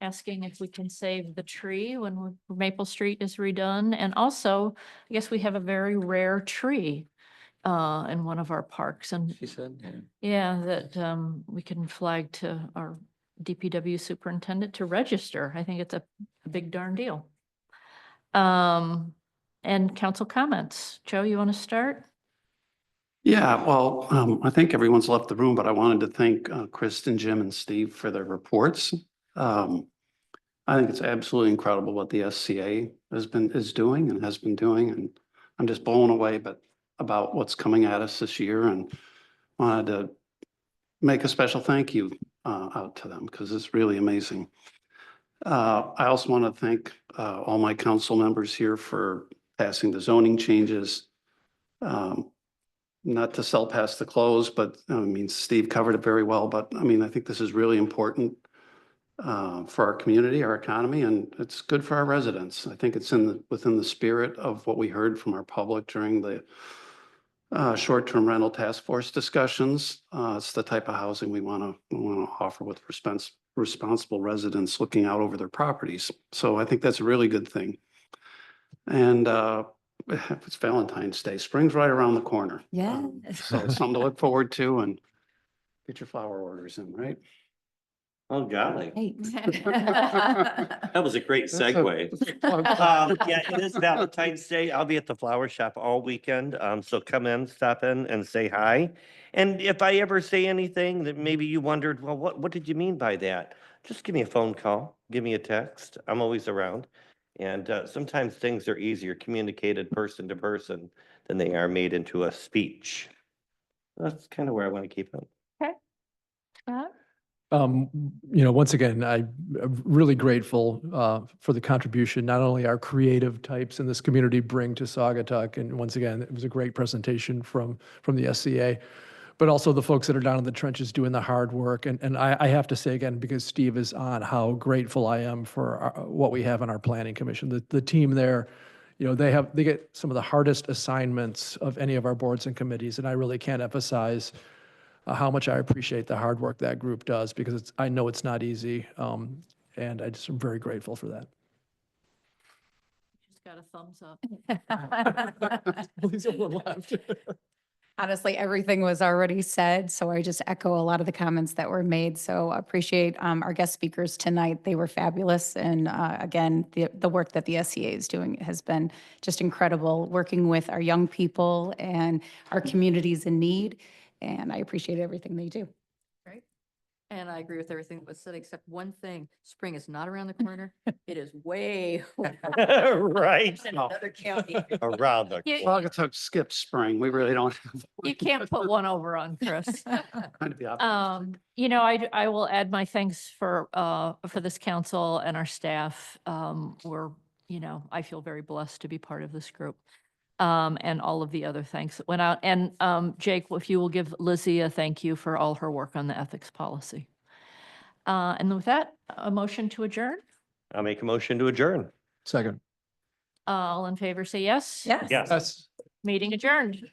asking if we can save the tree when Maple Street is redone. And also, I guess we have a very rare tree in one of our parks, and She said. yeah, that we can flag to our DPW superintendent to register. I think it's a big darn deal. And council comments. Joe, you want to start? Yeah, well, I think everyone's left the room, but I wanted to thank Kristen, Jim, and Steve for their reports. I think it's absolutely incredible what the SCA is doing and has been doing, and I'm just blown away about what's coming at us this year, and wanted to make a special thank you out to them because it's really amazing. I also want to thank all my council members here for passing the zoning changes. Not to sell past the close, but I mean, Steve covered it very well, but I mean, I think this is really important for our community, our economy, and it's good for our residents. I think it's within the spirit of what we heard from our public during the short-term rental task force discussions. It's the type of housing we want to offer with responsible residents looking out over their properties. So I think that's a really good thing. And it's Valentine's Day. Spring's right around the corner. Yeah. So it's something to look forward to, and get your flower orders in, right? Oh, golly. Hey. That was a great That's a- segue. Yeah, it is Valentine's Day. I'll be at the flower shop all weekend. So come in, stop in and say hi. And if I ever say anything that maybe you wondered, well, what did you mean by that? Just give me a phone call, give me a text. I'm always around. And sometimes things are easier communicated person to person than they are made into a speech. That's kind of where I want to keep it. Scott? Once again, I'm really grateful for the contribution not only our creative types in this community bring to Saugatuck, and once again, it was a great presentation from the SCA, but also the folks that are down in the trenches doing the hard work. And I have to say again, because Steve is on, how grateful I am for what we have in our planning commission. The team there, they get some of the hardest assignments of any of our boards and committees, and I really can't emphasize how much I appreciate the hard work that group does, because I know it's not easy. And I just am very grateful for that. Just got a thumbs up. Please overlapped. Honestly, everything was already said, so I just echo a lot of the comments that were made. So appreciate our guest speakers tonight. They were fabulous. And again, the work that the SCA is doing has been just incredible, working with our young people and our communities in need. And I appreciate everything they do. Right. And I agree with everything that was said, except one thing, spring is not around the corner. It is way Right. in another county. Around the. You, Saugatuck skips spring. We really don't have. you can't put one over on Chris. Trying to be optimistic. I will add my thanks for this council and our staff. I feel very blessed to be part of this group. And all of the other thanks that went out. And Jake, if you will give Lizzie a thank you for all her work on the ethics policy. And with that, a motion to adjourn. I'll make a motion to adjourn. Second. All in favor, say yes. Yes. Yes. Yes. Meeting adjourned.